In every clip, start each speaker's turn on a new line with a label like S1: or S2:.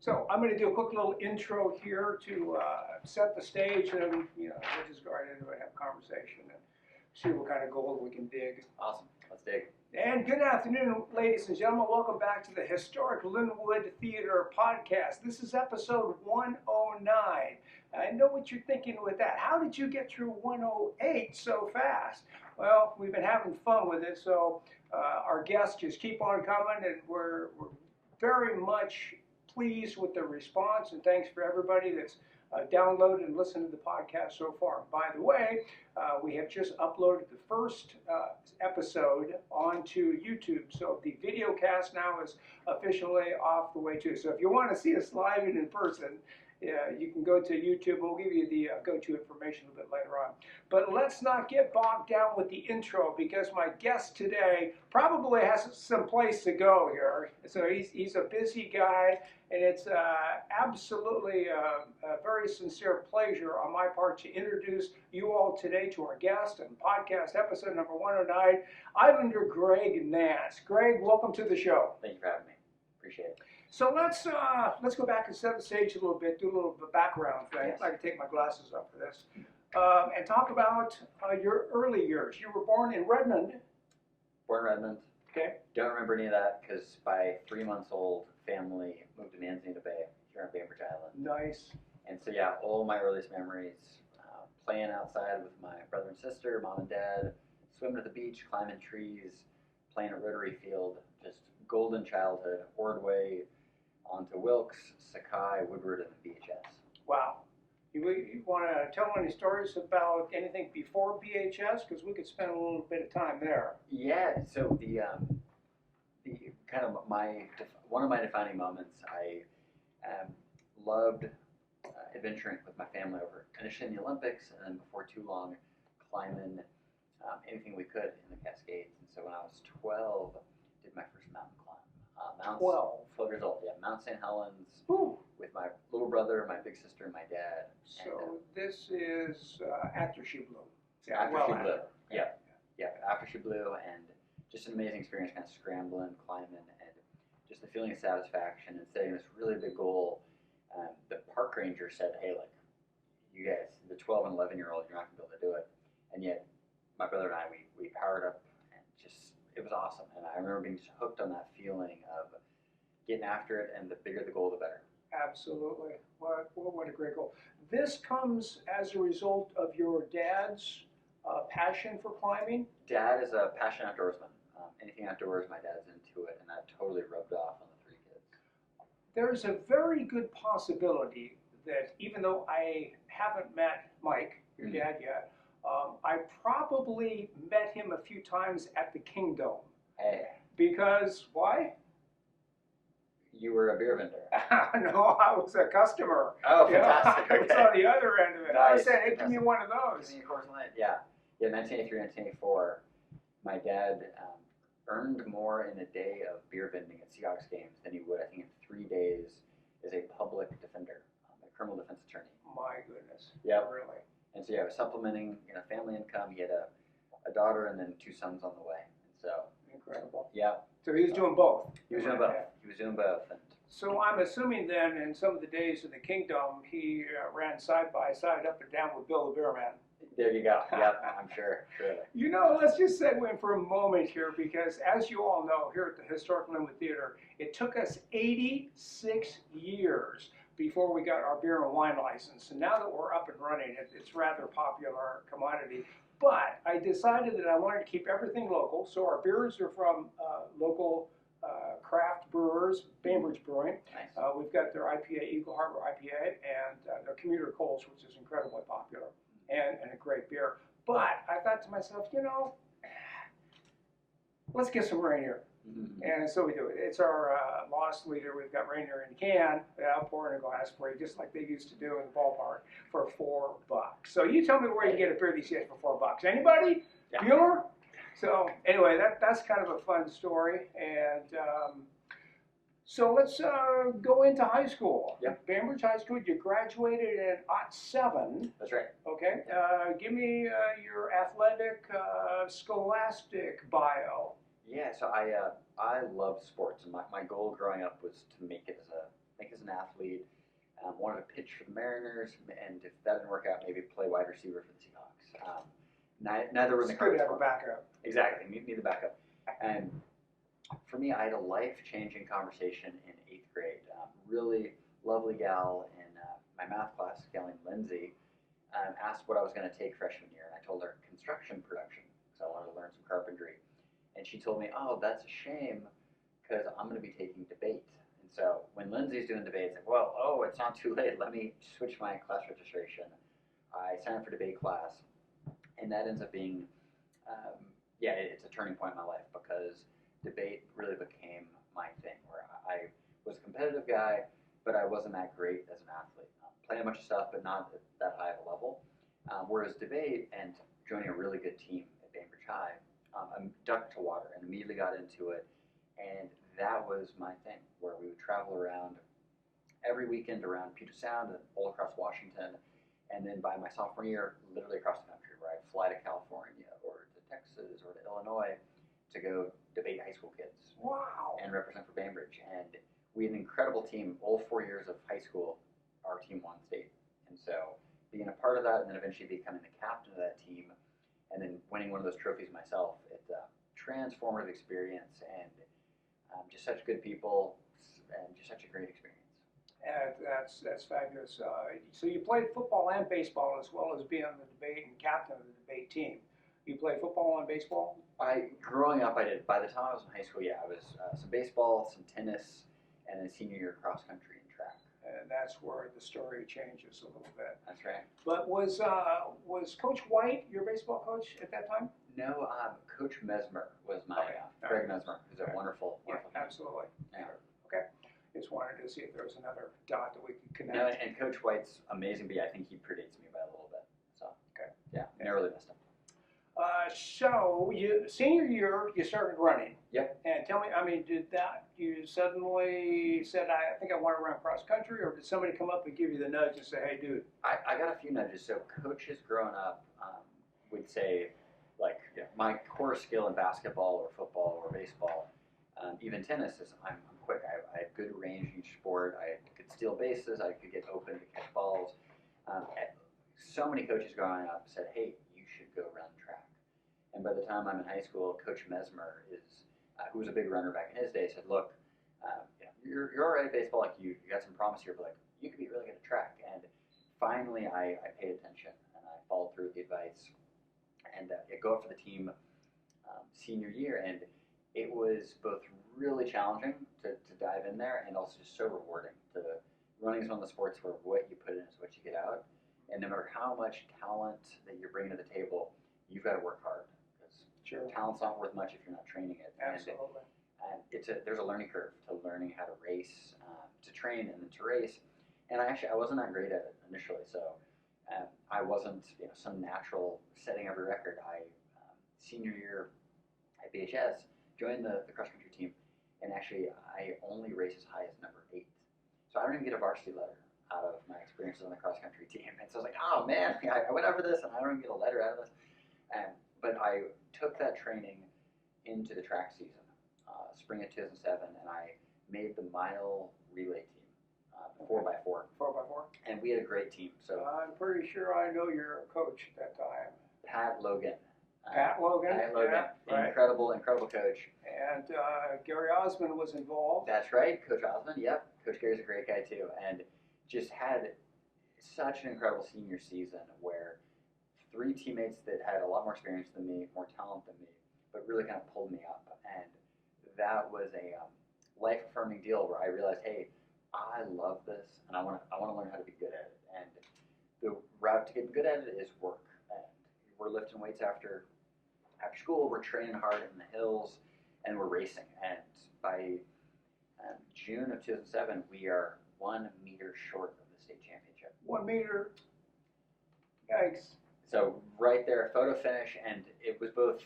S1: So I'm going to do a quick little intro here to set the stage, and we'll just go right into it, have a conversation, and see what kind of gold we can dig.
S2: Awesome. Let's dig.
S1: And good afternoon, ladies and gentlemen. Welcome back to the Historic Lynwood Theater Podcast. This is episode 109. I know what you're thinking with that. How did you get through 108 so fast? Well, we've been having fun with it, so our guests just keep on coming, and we're very much pleased with the response, and thanks for everybody that's downloaded and listened to the podcast so far. By the way, we have just uploaded the first episode onto YouTube, so the video cast now is officially off the way too. So if you want to see us live and in person, you can go to YouTube. We'll give you the go-to information a little bit later on. But let's not get bogged down with the intro, because my guest today probably has some place to go here. So he's a busy guy, and it's absolutely a very sincere pleasure on my part to introduce you all today to our guest and podcast episode number 109, Islander Greg Nance. Greg, welcome to the show.
S2: Thank you for having me. Appreciate it.
S1: So let's go back and set the stage a little bit, do a little background thing.
S2: Yes.
S1: I can take my glasses off for this, and talk about your early years. You were born in Redmond.
S2: Born in Redmond.
S1: Okay.
S2: Don't remember any of that because by 3 months old, family moved to Nance Bay here on Bainbridge Island.
S1: Nice.
S2: And so yeah, all my earliest memories, playing outside with my brother and sister, mom and dad, swimming at the beach, climbing trees, playing at Rotary Field, just golden childhood. Ordway, onto Wilkes, Sakai, Woodward, and the BHS.
S1: Wow. You want to tell any stories about anything before BHS? Because we could spend a little bit of time there.
S2: Yeah. So the kind of one of my defining moments, I loved adventuring with my family over initially in the Olympics, and then before too long, climbing anything we could in the Cascades. And so when I was 12, did my first mountain climb. 12 years old, yeah. Mount St. Helens.
S1: Ooh.
S2: With my little brother, my big sister, and my dad.
S1: So this is after she blew.
S2: Yeah, after she blew. Yeah, after she blew, and just an amazing experience, kind of scrambling, climbing, and just the feeling of satisfaction and setting this really big goal. The park ranger said, "Hey, like, you guys, the 12 and 11-year-olds, you're not gonna be able to do it." And yet, my brother and I, we powered up, and just it was awesome. And I remember being just hooked on that feeling of getting after it, and the bigger the goal, the better.
S1: Absolutely. What a great goal. This comes as a result of your dad's passion for climbing?
S2: Dad is a passionate outdoorsman. Anything outdoors, my dad's into it, and that totally rubbed off on the 3 kids.
S1: There's a very good possibility that even though I haven't met Mike, your dad, yet, I probably met him a few times at the Kingdom.
S2: Hey.
S1: Because, why?
S2: You were a beer vendor.
S1: No, I was a customer.
S2: Oh, fantastic.
S1: I was on the other end of it.
S2: Nice.
S1: I said, hey, give me one of those.
S2: Give me a Coors Light. Yeah. 1983, 1984, my dad earned more in a day of beer vending at Seahawks games than he would, I think, in 3 days as a public defender, a criminal defense attorney.
S1: My goodness.
S2: Yeah.
S1: Really.
S2: And so, yeah, I was supplementing, family income. He had a daughter and then 2 sons on the way. And so.
S1: Incredible.
S2: Yeah.
S1: So he was doing both.
S2: He was doing both. He was doing both. And
S1: so I'm assuming then, in some of the days in the Kingdom, he ran side by side up and down with Bill the Beer Man.
S2: There you go. Yep, I'm sure.
S1: Let's just segue in for a moment here, because as you all know, here at the Historic Lynwood Theater, it took us 86 years before we got our beer and wine license. And now that we're up and running, it's rather popular commodity. But I decided that I wanted to keep everything local, so our beers are from local craft brewers, Bainbridge Brewing.
S2: Nice.
S1: We've got their IPA, Eagle Harbor IPA, and their Commuter Coles, which is incredibly popular, and a great beer. But I thought to myself, let's get some Rainier.
S2: Mm-hmm.
S1: And so we do it. It's our lost leader. We've got Rainier in a can. I'll pour in a glass for you, just like they used to do in the ballpark, for $4. So you tell me where you can get a beer these days for $4. Anybody?
S2: Yeah.
S1: Bueller? So anyway, that's kind of a fun story. And so let's go into high school.
S2: Yep.
S1: Bainbridge High School. You graduated in '07.
S2: That's right.
S1: Okay. Give me your athletic, scholastic bio.
S2: Yeah, so I loved sports, and my goal growing up was to make it as an athlete. Wanted to pitch for the Mariners, and if that didn't work out, maybe play wide receiver for the Seahawks. Neither were in the
S1: It's good
S2: cards.
S1: to have a backup.
S2: Exactly, need the backup. And for me, I had a life-changing conversation in 8th grade. Really lovely gal in my math class, a gal named Lindsay, asked what I was going to take freshman year, and I told her construction production because I wanted to learn some carpentry. And she told me, "Oh, that's a shame because I'm going to be taking debate." And so when Lindsay's doing debates, like, well, it's not too late. Let me switch my class registration. I signed up for debate class, and that ends up being, it's a turning point in my life because debate really became my thing, where I was a competitive guy, but I wasn't that great as an athlete. Playing a bunch of stuff, but not at that high of a level. Whereas debate and joining a really good team at Bainbridge High, I ducked to water and immediately got into it. And that was my thing, where we would travel around every weekend around Puget Sound and all across Washington. And then by my sophomore year, literally across the country, where I'd fly to California or to Texas or to Illinois to go debate high school kids.
S1: Wow.
S2: And represent for Bainbridge. And we had an incredible team. All 4 years of high school, our team won state. And so being a part of that and then eventually becoming the captain of that team and then winning one of those trophies myself, it's a transformative experience and just such good people and just such a great experience.
S1: And that's fabulous. So you played football and baseball as well as being on the debate and captain of the debate team. You played football and baseball?
S2: Growing up, I did. By the time I was in high school, I was some baseball, some tennis, and then senior year cross country and track.
S1: And that's where the story changes a little bit.
S2: That's right.
S1: But was Coach White your baseball coach at that time?
S2: No, Coach Mesmer was my Greg Mesmer, who's a wonderful.
S1: Absolutely.
S2: Yeah.
S1: Okay. Just wanted to see if there was another dot that we could connect.
S2: No, and Coach White's amazing, but I think he predates me by a little bit. So I really missed him.
S1: So senior year, you started running.
S2: Yep.
S1: And tell me, did that, you suddenly said, I think I want to run cross country, or did somebody come up and give you the nudge and say, hey, dude?
S2: I got a few nudges. So coaches growing up would say, like, my core skill in basketball or football or baseball, even tennis, is I'm quick. I had good range in each sport. I could steal bases. I could get open to catch balls. So many coaches growing up said, hey, you should go run track. And by the time I'm in high school, Coach Mesmer who was a big runner back in his day, said, look, you're all right at baseball, like you got some promise here, but like you could be really good at track. And finally, I paid attention and I followed through with the advice and go up for the team senior year. And it was both really challenging to dive in there and also just so rewarding. Running is one of the sports where what you put in is what you get out. And no matter how much talent that you're bringing to the table, you've got to work hard. Because talent's not worth much if you're not training it.
S1: Absolutely.
S2: And there's a learning curve to learning how to race, to train and then to race. And I wasn't that great at it initially. So I wasn't some natural setting every record. Senior year at BHS, joined the cross country team. And actually, I only raced as high as number 8. So I don't even get a varsity letter out of my experiences on the cross country team. And so I was like, oh man, I went over this and I don't even get a letter out of this. But I took that training into the track season, spring of 2007, and I made the mile relay team, 4x4.
S1: 4x4?
S2: And we had a great team. So
S1: I'm pretty sure I know your coach at that time.
S2: Pat Logan.
S1: Pat Logan?
S2: Yeah, incredible coach.
S1: And Gary Osmond was involved.
S2: That's right, Coach Osmond, yep. Coach Gary's a great guy too. And just had such an incredible senior season where 3 teammates that had a lot more experience than me, more talent than me, but really kind of pulled me up. And that was a life-affirming deal where I realized, hey, I love this, and I want to learn how to be good at it. And the route to getting good at it is work. And we're lifting weights after school, we're training hard in the hills, and we're racing. And by June of 2007, we are 1 meter short of the state championship.
S1: 1 meter? Yikes.
S2: So right there, photo finish, and it was both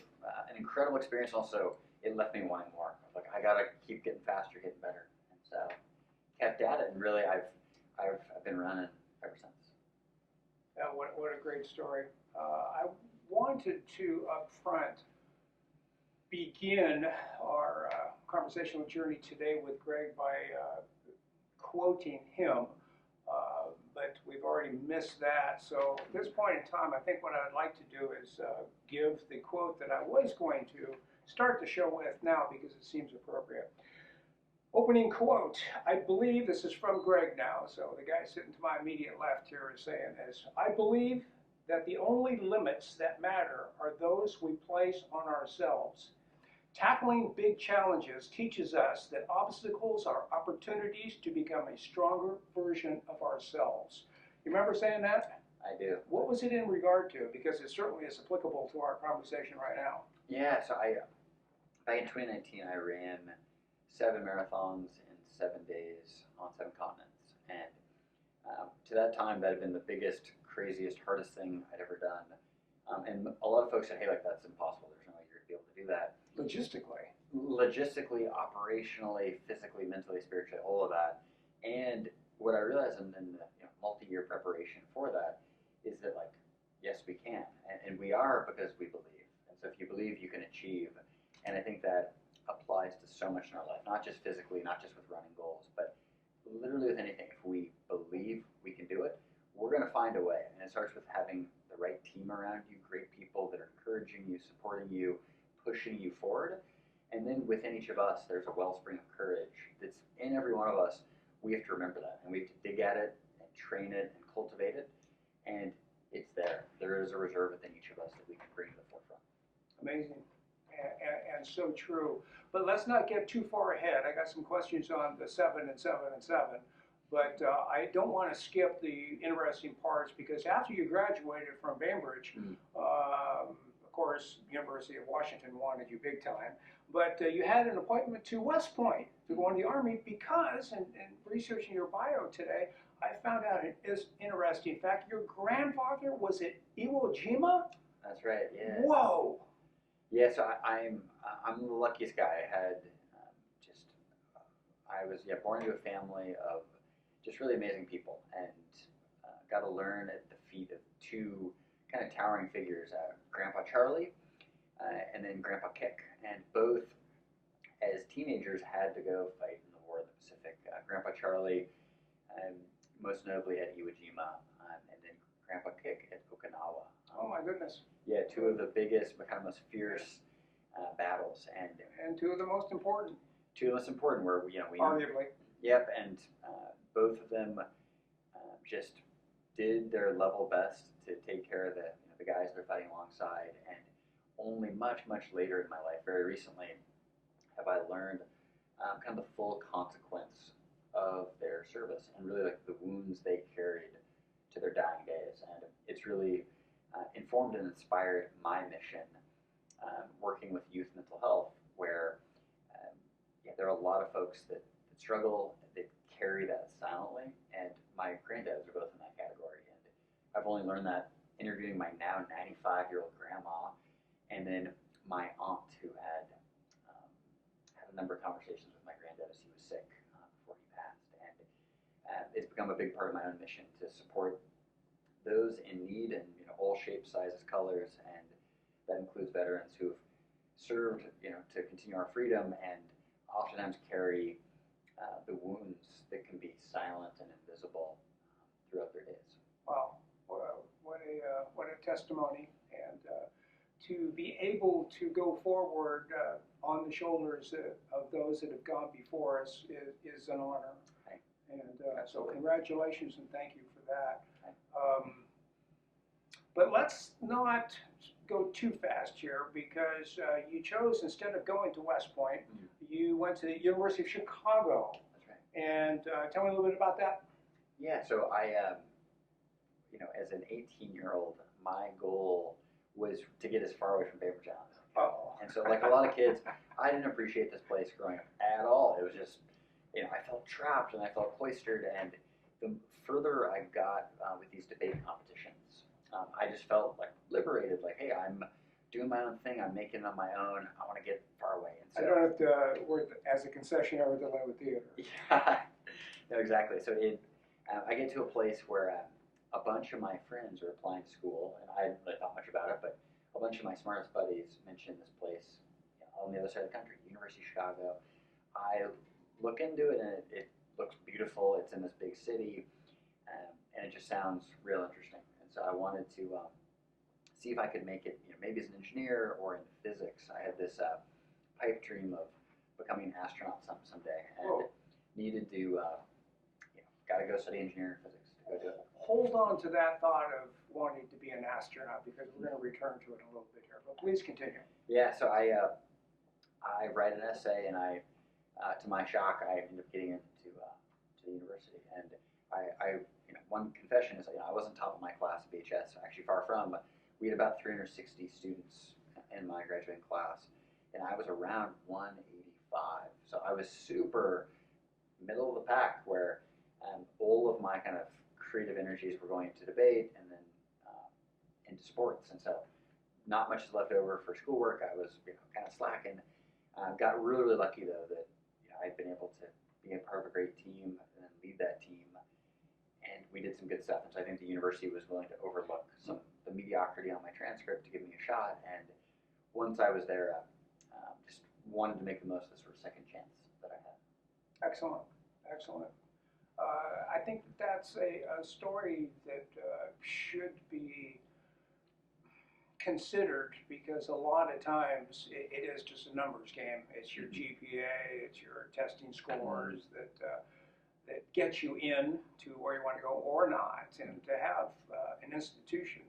S2: an incredible experience. Also, it left me wanting more. Like I gotta keep getting faster, getting better, and so kept at it. And really, I've been running ever since.
S1: What a great story. I wanted to up front begin our conversational journey today with Greg by quoting him. But we've already missed that. So at this point in time, I think what I'd like to do is give the quote that I was going to start the show with now because it seems appropriate. Opening quote, I believe, this is from Greg now, so the guy sitting to my immediate left here is saying this, I believe that the only limits that matter are those we place on ourselves. Tackling big challenges teaches us that obstacles are opportunities to become a stronger version of ourselves. You remember saying that?
S2: I do.
S1: What was it in regard to? Because it certainly is applicable to our conversation right now.
S2: Yeah, so back in 2019, I ran 7 marathons in 7 days on 7 continents. And to that time, that had been the biggest, craziest, hardest thing I'd ever done. And a lot of folks said, hey, like, that's impossible. There's no way you're going to be able to do that. Logistically, operationally, physically, mentally, spiritually, all of that. And what I realized in the multi-year preparation for that is that, like, yes, we can. And we are because we believe. And so if you believe, you can achieve. And I think that applies to so much in our life, not just physically, not just with running goals, but literally with anything. If we believe we can do it, we're going to find a way. And it starts with having the right team around you, great people that are encouraging you, supporting you, pushing you forward. And then within each of us, there's a wellspring of courage that's in every one of us. We have to remember that, and we have to dig at it and train it and cultivate it. And it's there. There is a reserve within each of us that we can bring to the forefront.
S1: Amazing. And so true. But let's not get too far ahead. I got some questions on the 7 and 7 and 7. But I don't want to skip the interesting parts because after you graduated from Bainbridge, of course, University of Washington wanted you big time. But you had an appointment to West Point to go in the Army because, and researching your bio today, I found out it is interesting fact. Your grandfather was at Iwo Jima?
S2: That's right, yeah.
S1: Whoa!
S2: Yeah, so I'm the luckiest guy. I had I was born into a family of just really amazing people, and got to learn at the feet of 2 kind of towering figures, Grandpa Charlie and then Grandpa Kick, and both as teenagers had to go fight in the War of the Pacific. Grandpa Charlie, most notably at Iwo Jima, and then Grandpa Kick at Okinawa.
S1: Oh my goodness!
S2: Yeah, 2 of the biggest, kind of most fierce battles,
S1: and 2 of the most important.
S2: 2 of the most important, where we
S1: arguably.
S2: Yep, and both of them just did their level best to take care of the guys they're fighting alongside. And only much later in my life, very recently, have I learned kind of the full consequence of their service and really like the wounds they carried to their dying days. And it's really informed and inspired my mission working with youth mental health, where there are a lot of folks that struggle, that carry that silently, and my granddads are both in that category. And I've only learned that interviewing my now 95-year-old grandma, and then my aunt who had a number of conversations with my granddad as he was sick before he passed. And it's become a big part of my own mission to support those in need in all shapes, sizes, colors, and that includes veterans who have served to continue our freedom and oftentimes carry the wounds that can be silent and invisible throughout their days.
S1: Wow, what a testimony, and to be able to go forward on the shoulders of those that have gone before us is an honor.
S2: Right.
S1: And so congratulations and thank you for that. Right. But let's not go too fast here, because you chose, instead of going to West Point, you went to the University of Chicago.
S2: That's right.
S1: And tell me a little bit about that.
S2: Yeah, so I, as an 18-year-old, my goal was to get as far away from Bainbridge as possible. And so, like a lot of kids, I didn't appreciate this place growing up at all. It was just, I felt trapped and I felt cloistered. And the further I got with these debate competitions, I just felt like liberated, like, hey, I'm doing my own thing, I'm making it on my own, I want to get far away. And so,
S1: I don't have to work as a concessionaire at the Lynwood Theater.
S2: Yeah, no, exactly. So I get to a place where a bunch of my friends are applying to school, and I hadn't really thought much about it, but a bunch of my smartest buddies mentioned this place on the other side of the country, University of Chicago. I look into it, and it looks beautiful. It's in this big city, and it just sounds real interesting. And so I wanted to see if I could make it, maybe as an engineer or in physics. I had this pipe dream of becoming an astronaut someday, and
S1: Whoa.
S2: needed to, got to go study engineering and physics to go do it.
S1: Hold on to that thought of wanting to be an astronaut because we're going to return to it in a little bit here. But please continue.
S2: Yeah, so I write an essay, and to my shock, I ended up getting into to the university. And I one confession is I wasn't top of my class at BHS, actually far from, but we had about 360 students in my graduating class, and I was around 185. So I was super middle of the pack, where all of my kind of creative energies were going into debate and then into sports, and so not much is left over for schoolwork. I was kind of slacking. Got really, really lucky though that I'd been able to be a part of a great team and then lead that team, and we did some good stuff. And so I think the university was willing to overlook the mediocrity on my transcript to give me a shot. And once I was there, just wanted to make the most of the sort of second chance that I had.
S1: Excellent, excellent. I think that's a story that should be considered, because a lot of times it is just a numbers game. It's your GPA, it's your testing scores that get you in to where you want to go or not. And to have an institution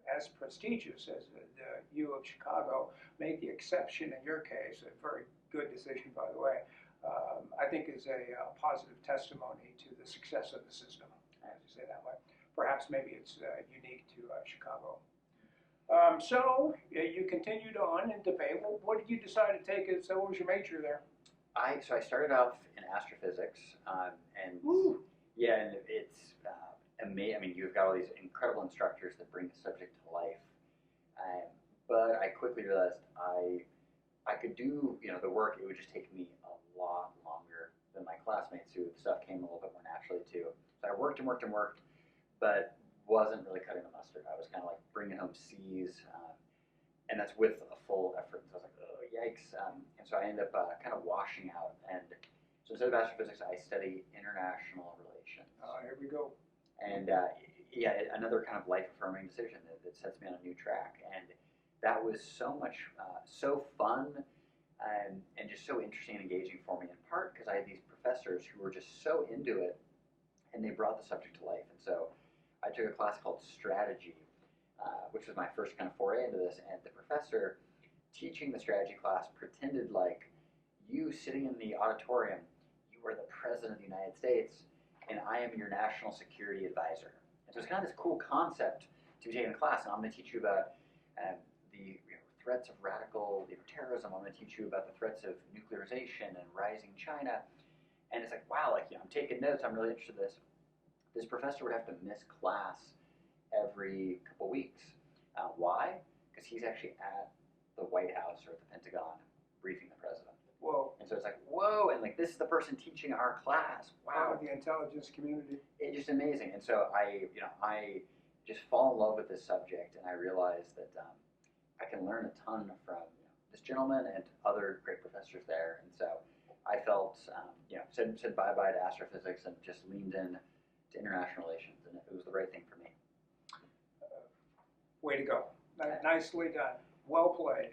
S1: as prestigious as the U of Chicago make the exception in your case, a very good decision, by the way, I think is a positive testimony to the success of the system, I have to say that way. Perhaps maybe it's unique to Chicago. So you continued on in debate. Well, what did you decide to take as, what was your major there?
S2: So I started off in astrophysics, and
S1: Woo.
S2: yeah, and it's amazing. I mean, you've got all these incredible instructors that bring the subject to life, but I quickly realized I could do the work. It would just take me a lot longer than my classmates, who the stuff came a little bit more naturally too. So I worked and worked and worked, but wasn't really cutting the mustard. I was kind of like bringing home C's, and that's with a full effort. So I was like, oh, yikes. And so I ended up kind of washing out. And so instead of astrophysics, I study international relations.
S1: Here we go.
S2: And yeah, another kind of life-affirming decision that sets me on a new track. And that was so much, so fun, and just so interesting and engaging for me, in part because I had these professors who were just so into it, and they brought the subject to life. And so I took a class called strategy, which was my first kind of foray into this, and the professor teaching the strategy class pretended like you sitting in the auditorium, you were the president of the United States, and I am your national security advisor. And so it's kind of this cool concept to be taken in class, and I'm going to teach you about the threats of radical terrorism. I'm going to teach you about the threats of nuclearization and rising China. And it's like, wow, like I'm taking notes. I'm really interested in this. This professor would have to miss class every couple weeks. Why? Because he's actually at the White House or at the Pentagon briefing the president.
S1: Whoa.
S2: And so it's like, whoa, and like this is the person teaching our class. Wow.
S1: The intelligence community.
S2: It's just amazing. And so I just fall in love with this subject, and I realized that I can learn a ton from this gentleman and other great professors there. And so I felt, said bye-bye to astrophysics and just leaned in to international relations, and it was the right thing for me.
S1: Way to go. Nicely done. Well played.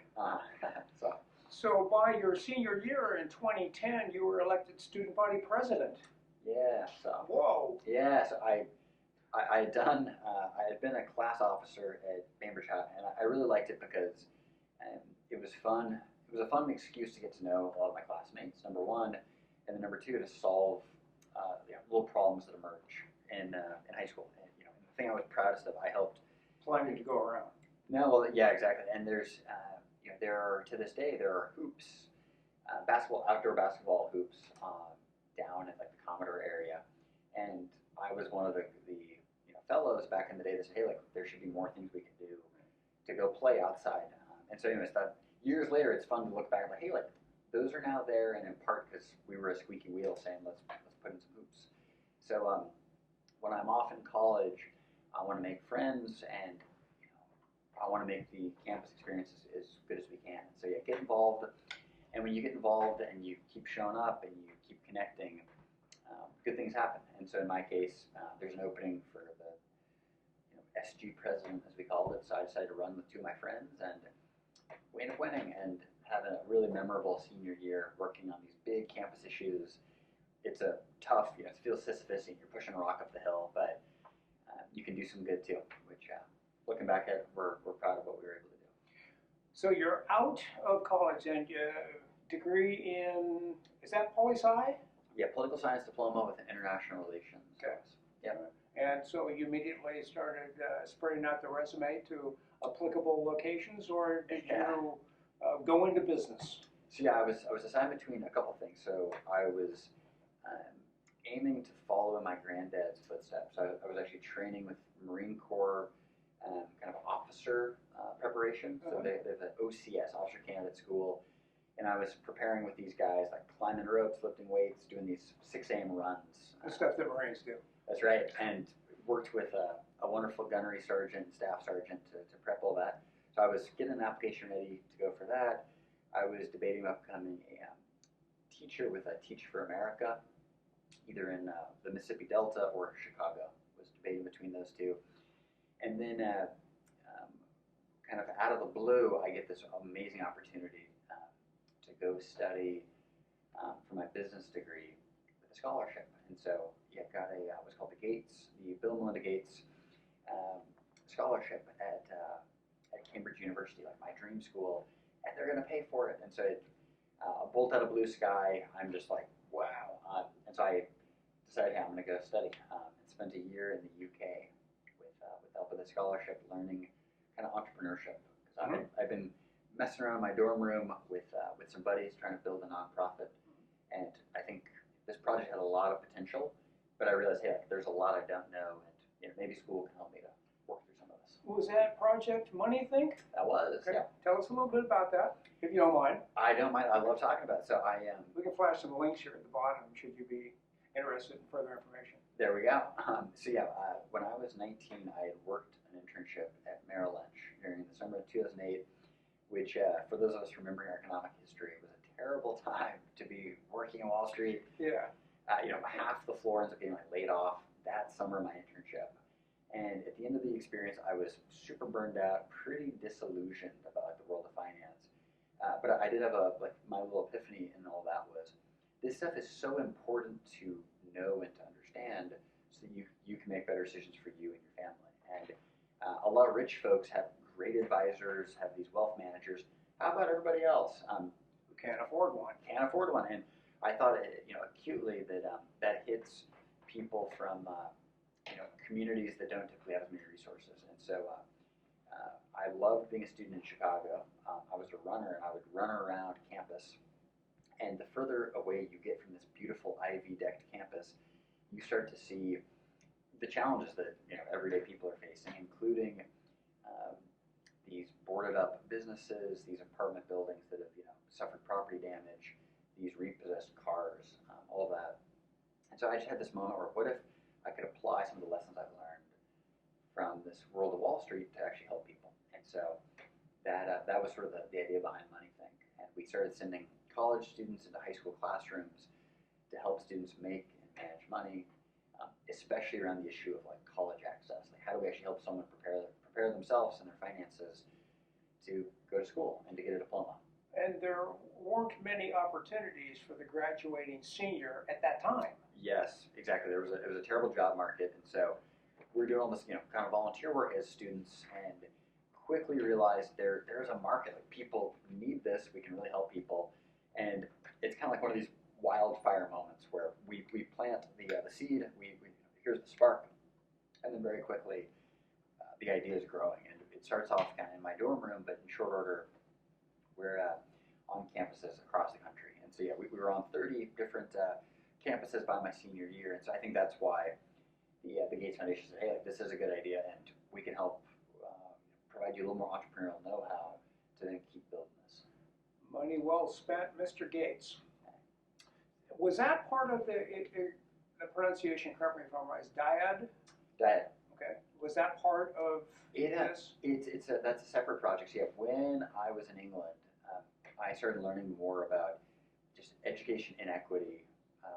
S1: So by your senior year in 2010, you were elected student body president.
S2: Yeah. So.
S1: Whoa.
S2: Yeah. So I had done. I had been a class officer at Bainbridge, and I really liked it because it was fun. It was a fun excuse to get to know a lot of my classmates. Number one, and then number two, to solve little problems that emerge in high school. And, the thing I was proudest of, I helped.
S1: Plenty to go around.
S2: No, well, yeah, exactly. And there's, to this day, there are hoops, outdoor basketball hoops down at like the Commodore area. And I was one of the fellows back in the day that said, hey, like there should be more things we can do to go play outside. And so, anyways, that years later, it's fun to look back like, hey, like those are now there, and in part because we were a squeaky wheel saying let's put in some hoops. So when I'm off in college, I want to make friends, and I want to make the campus experience as good as we can. So yeah, get involved, and when you get involved and you keep showing up and you keep connecting, good things happen. And so in my case, there's an opening for the SG president, as we called it. So I decided to run with two of my friends, and we ended up winning and having a really memorable senior year working on these big campus issues. It's a tough, it feels Sisyphus, and you're pushing a rock up the hill, but you can do some good too, which looking back at it, we're proud of what we were able to do.
S1: So you're out of college and your degree in, is that poli-sci?
S2: Yeah, political science diploma with international relations.
S1: Okay.
S2: Yeah.
S1: And so you immediately started spreading out the resume to applicable locations, or did you go into business?
S2: So yeah, I was assigned between a couple things. So I was aiming to follow in my granddad's footsteps. I was actually training with Marine Corps kind of officer preparation. So they have an OCS, Officer Candidate School, and I was preparing with these guys, like climbing ropes, lifting weights, doing these 6 a.m. runs.
S1: The stuff that Marines do.
S2: That's right, and worked with a wonderful gunnery sergeant, staff sergeant to prep all that. So I was getting an application ready to go for that. I was debating about becoming a teacher with Teach for America, either in the Mississippi Delta or Chicago. Was debating between those two. And then kind of out of the blue, I get this amazing opportunity to go study for my business degree with a scholarship. And so got what's called the Gates, the Bill and Melinda Gates scholarship at Cambridge University, like my dream school, and they're going to pay for it. And so a bolt out of blue sky, I'm just like, wow. And so I decided, I'm going to go study and spent a year in the UK with help with a scholarship, learning kind of entrepreneurship. Because I've been messing around in my dorm room with some buddies trying to build a nonprofit, and I think this project had a lot of potential. But I realized, there's a lot I don't know, and maybe school can help me to work through some of this.
S1: Was that Project Money Think?
S2: That was,
S1: okay.
S2: Yeah.
S1: Tell us a little bit about that, if you don't mind.
S2: I don't mind. I love talking about it. So
S1: we can flash some links here at the bottom, should you be interested in further information.
S2: There we go. When I was 19, I had worked an internship at Merrill Lynch during the summer of 2008, which, for those of us remembering our economic history, was a terrible time to be working in Wall Street.
S1: Yeah.
S2: Half the floor ends up getting laid off that summer of my internship. And at the end of the experience, I was super burned out, pretty disillusioned about the world of finance. But I did have my little epiphany in all that was, this stuff is so important to know and to understand so that you can make better decisions for you and your family. And a lot of rich folks have great advisors, have these wealth managers. How about everybody else?
S1: Who can't afford one.
S2: Can't afford one. And I thought, acutely that hits people from, communities that don't typically have as many resources. And so I loved being a student in Chicago. I was a runner, and I would run around campus. And the further away you get from this beautiful ivy-decked campus, you start to see the challenges that everyday people are facing, including these boarded-up businesses, these apartment buildings that have suffered property damage, these repossessed cars, all that. And so I just had this moment where, what if I could apply some of the lessons I've learned from this world of Wall Street to actually help people? And so that was sort of the idea behind Money Think. And we started sending college students into high school classrooms to help students make and manage money, especially around the issue of college access. How do we actually help someone prepare themselves and their finances to go to school and to get a diploma?
S1: And there weren't many opportunities for the graduating senior at that time.
S2: Yes, exactly. It was a terrible job market, and so we're doing all this, kind of volunteer work as students, and quickly realized there's a market. People need this. We can really help people, and it's kind of like one of these wildfire moments where we plant the seed. Here's the spark, and then very quickly the idea is growing, and it starts off kind of in my dorm room, but in short order, we're on campuses across the country. And so we were on 30 different campuses by my senior year. And so I think that's why the Gates Foundation said, hey, this is a good idea, and we can help provide you a little more entrepreneurial know-how to then keep building this.
S1: Money well spent, Mr. Gates. Was that part of the pronunciation, correct me if I'm right, is dyad?
S2: Dyad.
S1: Okay. Was that part of this?
S2: That's a separate project. So when I was in England, I started learning more about just education inequity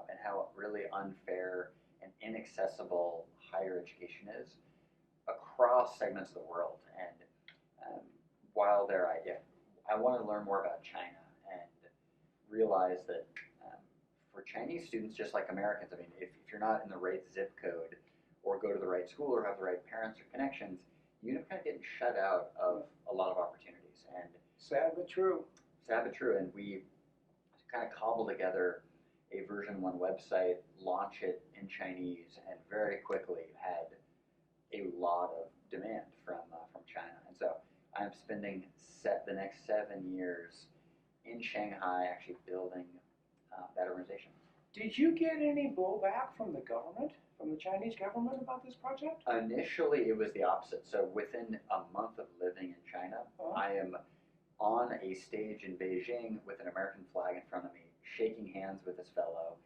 S2: and and how really unfair and inaccessible higher education is across segments of the world. And while there, I want to learn more about China and realize that for Chinese students, just like Americans, I mean, if you're not in the right zip code or go to the right school or have the right parents or connections, you end up kind of getting shut out of a lot of opportunities. And
S1: sad but true.
S2: Sad but true. And we kind of cobble together a version 1 website, launch it in Chinese, and very quickly had a lot of demand from China. And so I'm spending the next 7 years in Shanghai actually building that organization.
S1: Did you get any blowback from the government, from the Chinese government about this project?
S2: Initially, it was the opposite. So within a month of living in China, I am on a stage in Beijing with an American flag in front of me, shaking hands with this fellow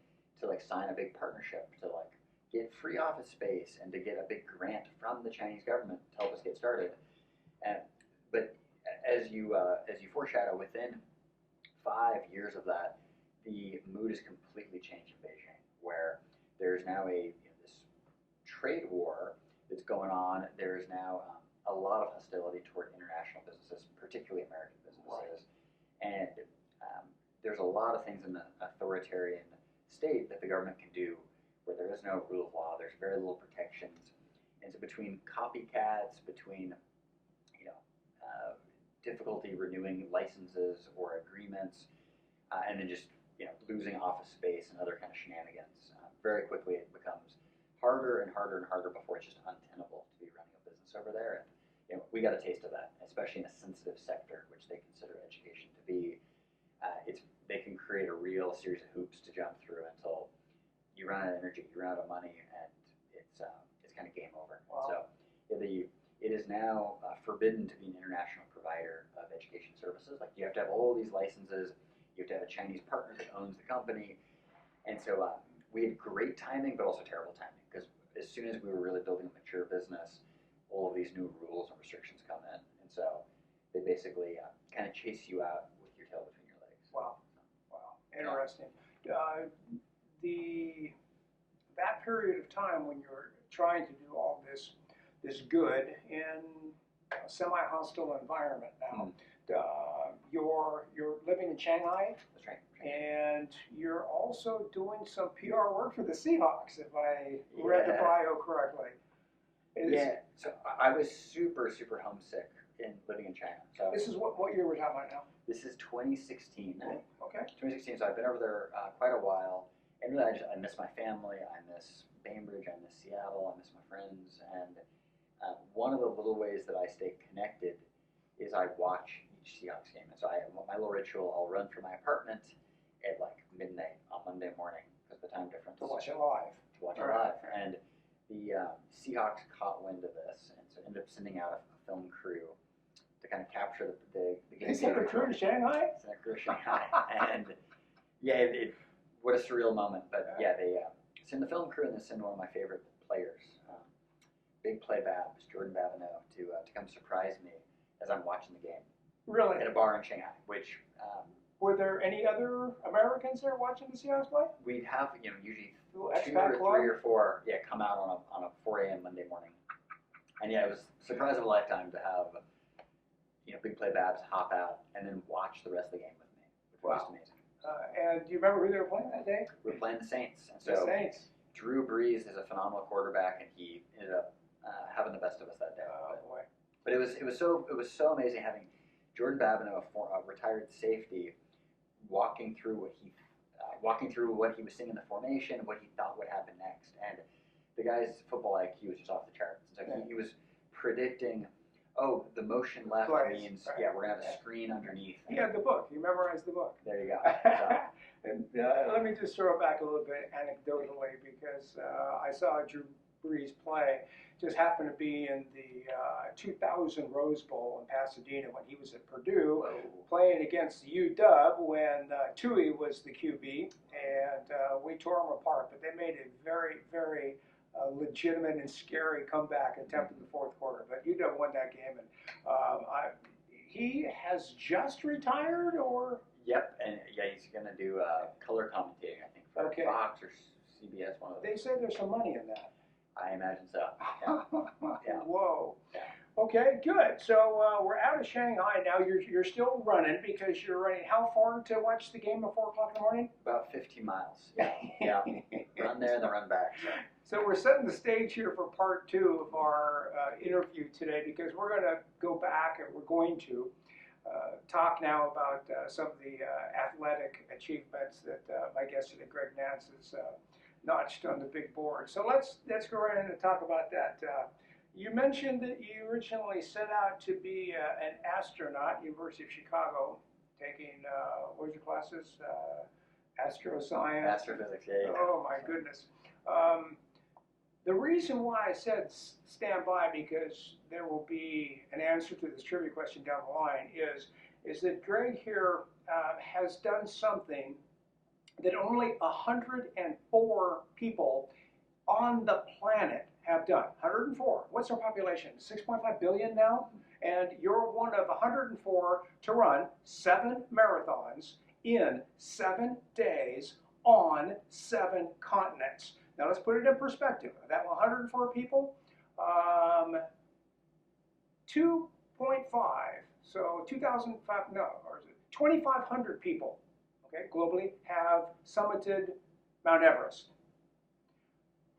S2: to like sign a big partnership to like get free office space and to get a big grant from the Chinese government to help us get started. But as you foreshadow, within 5 years of that, the mood has completely changed in Beijing, where there's now this trade war that's going on. There's now a lot of hostility toward international businesses, particularly American businesses, and there's a lot of things in the authoritarian state that the government can do where there is no rule of law. There's very little protections, and so between copycats, between difficulty renewing licenses or agreements, and then just losing office space and other kind of shenanigans. Very quickly, it becomes harder and harder and harder before it's just untenable to be running a business over there. And we got a taste of that, especially in a sensitive sector, which they consider education to be. They can create a real series of hoops to jump through until you run out of energy, you run out of money, and it's kind of game over.
S1: Wow.
S2: So it is now forbidden to be an international provider of education services. Like you have to have all these licenses. You have to have a Chinese partner that owns the company. And so we had great timing, but also terrible timing, because as soon as we were really building a mature business, all of these new rules and restrictions come in. And so they basically kind of chase you out with your tail between your legs.
S1: Wow. Wow. Interesting. That period of time when you're trying to do all this good in a semi-hostile environment now, you're living in Shanghai.
S2: That's right.
S1: And you're also doing some PR work for the Seahawks, if I read the bio correctly.
S2: So I was super, super homesick in living in China. So
S1: this is what year we're talking about now?
S2: This is 2016.
S1: Okay.
S2: 2016, so I've been over there quite a while. And really, I miss my family. I miss Bainbridge. I miss Seattle. I miss my friends. And one of the little ways that I stay connected is I watch each Seahawks game. And so my little ritual, I'll run from my apartment at like midnight on Monday morning because the time difference.
S1: To watch it live.
S2: And the Seahawks caught wind of this, and so ended up sending out a film crew to kind of capture the game.
S1: They sent a crew to Shanghai?
S2: Sent a crew to Shanghai. And what a surreal moment. But they send the film crew and then send one of my favorite players, Big Play Babs, Jordan Babineau, to come surprise me as I'm watching the game.
S1: Really?
S2: At a bar in Shanghai, which...
S1: were there any other Americans there watching the Seahawks play?
S2: We'd have, usually 2
S1: expat
S2: or 3 or 4, come out on a 4 a.m. Monday morning. And it was a surprise of a lifetime to have, Big Play Babs hop out and then watch the rest of the game with me, which was just amazing.
S1: And do you remember who they were playing that day?
S2: We were playing the Saints. And
S1: The
S2: so
S1: Saints.
S2: Drew Brees is a phenomenal quarterback, and he ended up having the best of us that day.
S1: Oh, boy.
S2: But it was so amazing having Jordan Babineau, a retired safety, walking through what he was seeing in the formation, what he thought would happen next. And the guy's football IQ was just off the charts. So he was predicting, the motion left means, we're going to have a screen underneath.
S1: He had the book. He memorized the book.
S2: There you go. So.
S1: And let me just throw it back a little bit anecdotally, because I saw Drew Brees play. Just happened to be in the 2000 Rose Bowl in Pasadena when he was at Purdue, playing against UW when Tui was the QB, and we tore them apart. But they made a very, very legitimate and scary comeback attempt in the fourth quarter. But UW won that game, and he has just retired, or?
S2: Yep, and he's going to do color commentating, I think, for
S1: Okay.
S2: Fox or CBS, one of
S1: They
S2: those.
S1: say there's some money in that.
S2: I imagine so. Yeah. Yeah.
S1: Whoa.
S2: Yeah.
S1: Okay, good. So we're out of Shanghai now. You're still running because you're running how far to watch the game at 4 o'clock in the morning?
S2: About 15 miles. Yeah. Yeah. Run there and then run back.
S1: So we're setting the stage here for part 2 of our interview today because we're going to go back and we're going to talk now about some of the athletic achievements that my guest today, Greg Nance, has notched on the big board. So let's go right in and talk about that. You mentioned that you originally set out to be an astronaut, University of Chicago, taking, what was your classes? Astroscience?
S2: Astrophysics, yeah.
S1: Oh my goodness. The reason why I said stand by, because there will be an answer to this trivia question down the line, is that Greg here has done something that only 104 people on the planet have done. 104. What's our population? 6.5 billion now? And you're one of 104 to run 7 marathons in 7 days on 7 continents. Now let's put it in perspective. That 104 people, 2.5, so 2,005, no, or is it 2,500 people, okay, globally have summited Mount Everest.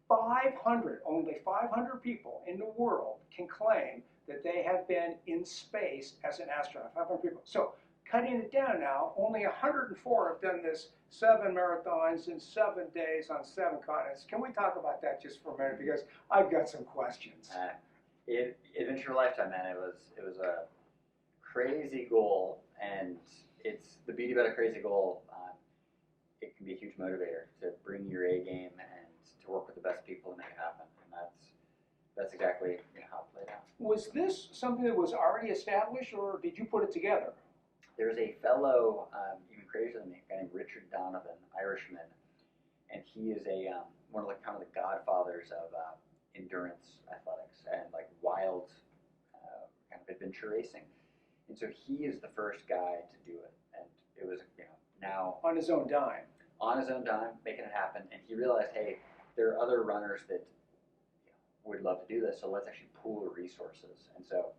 S1: 500, only 500 people in the world can claim that they have been in space as an astronaut. 500 people. So cutting it down now, only 104 have done this 7 marathons in 7 days on 7 continents. Can we talk about that just for a minute? Because I've got some questions.
S2: Adventure of a lifetime, man. It was a crazy goal, and it's the beauty about a crazy goal. It can be a huge motivator to bring your A game and to work with the best people to make it happen, and that's exactly how it played out.
S1: Was this something that was already established, or did you put it together?
S2: There's a fellow, even crazier than me, a guy named Richard Donovan, Irishman, and he is one of the kind of the godfathers of endurance athletics and like wild kind of adventure racing. And so he is the first guy to do it, and it was now
S1: On his own dime.
S2: on his own dime, making it happen. And he realized, hey, there are other runners that would love to do this, so let's actually pool the resources. And so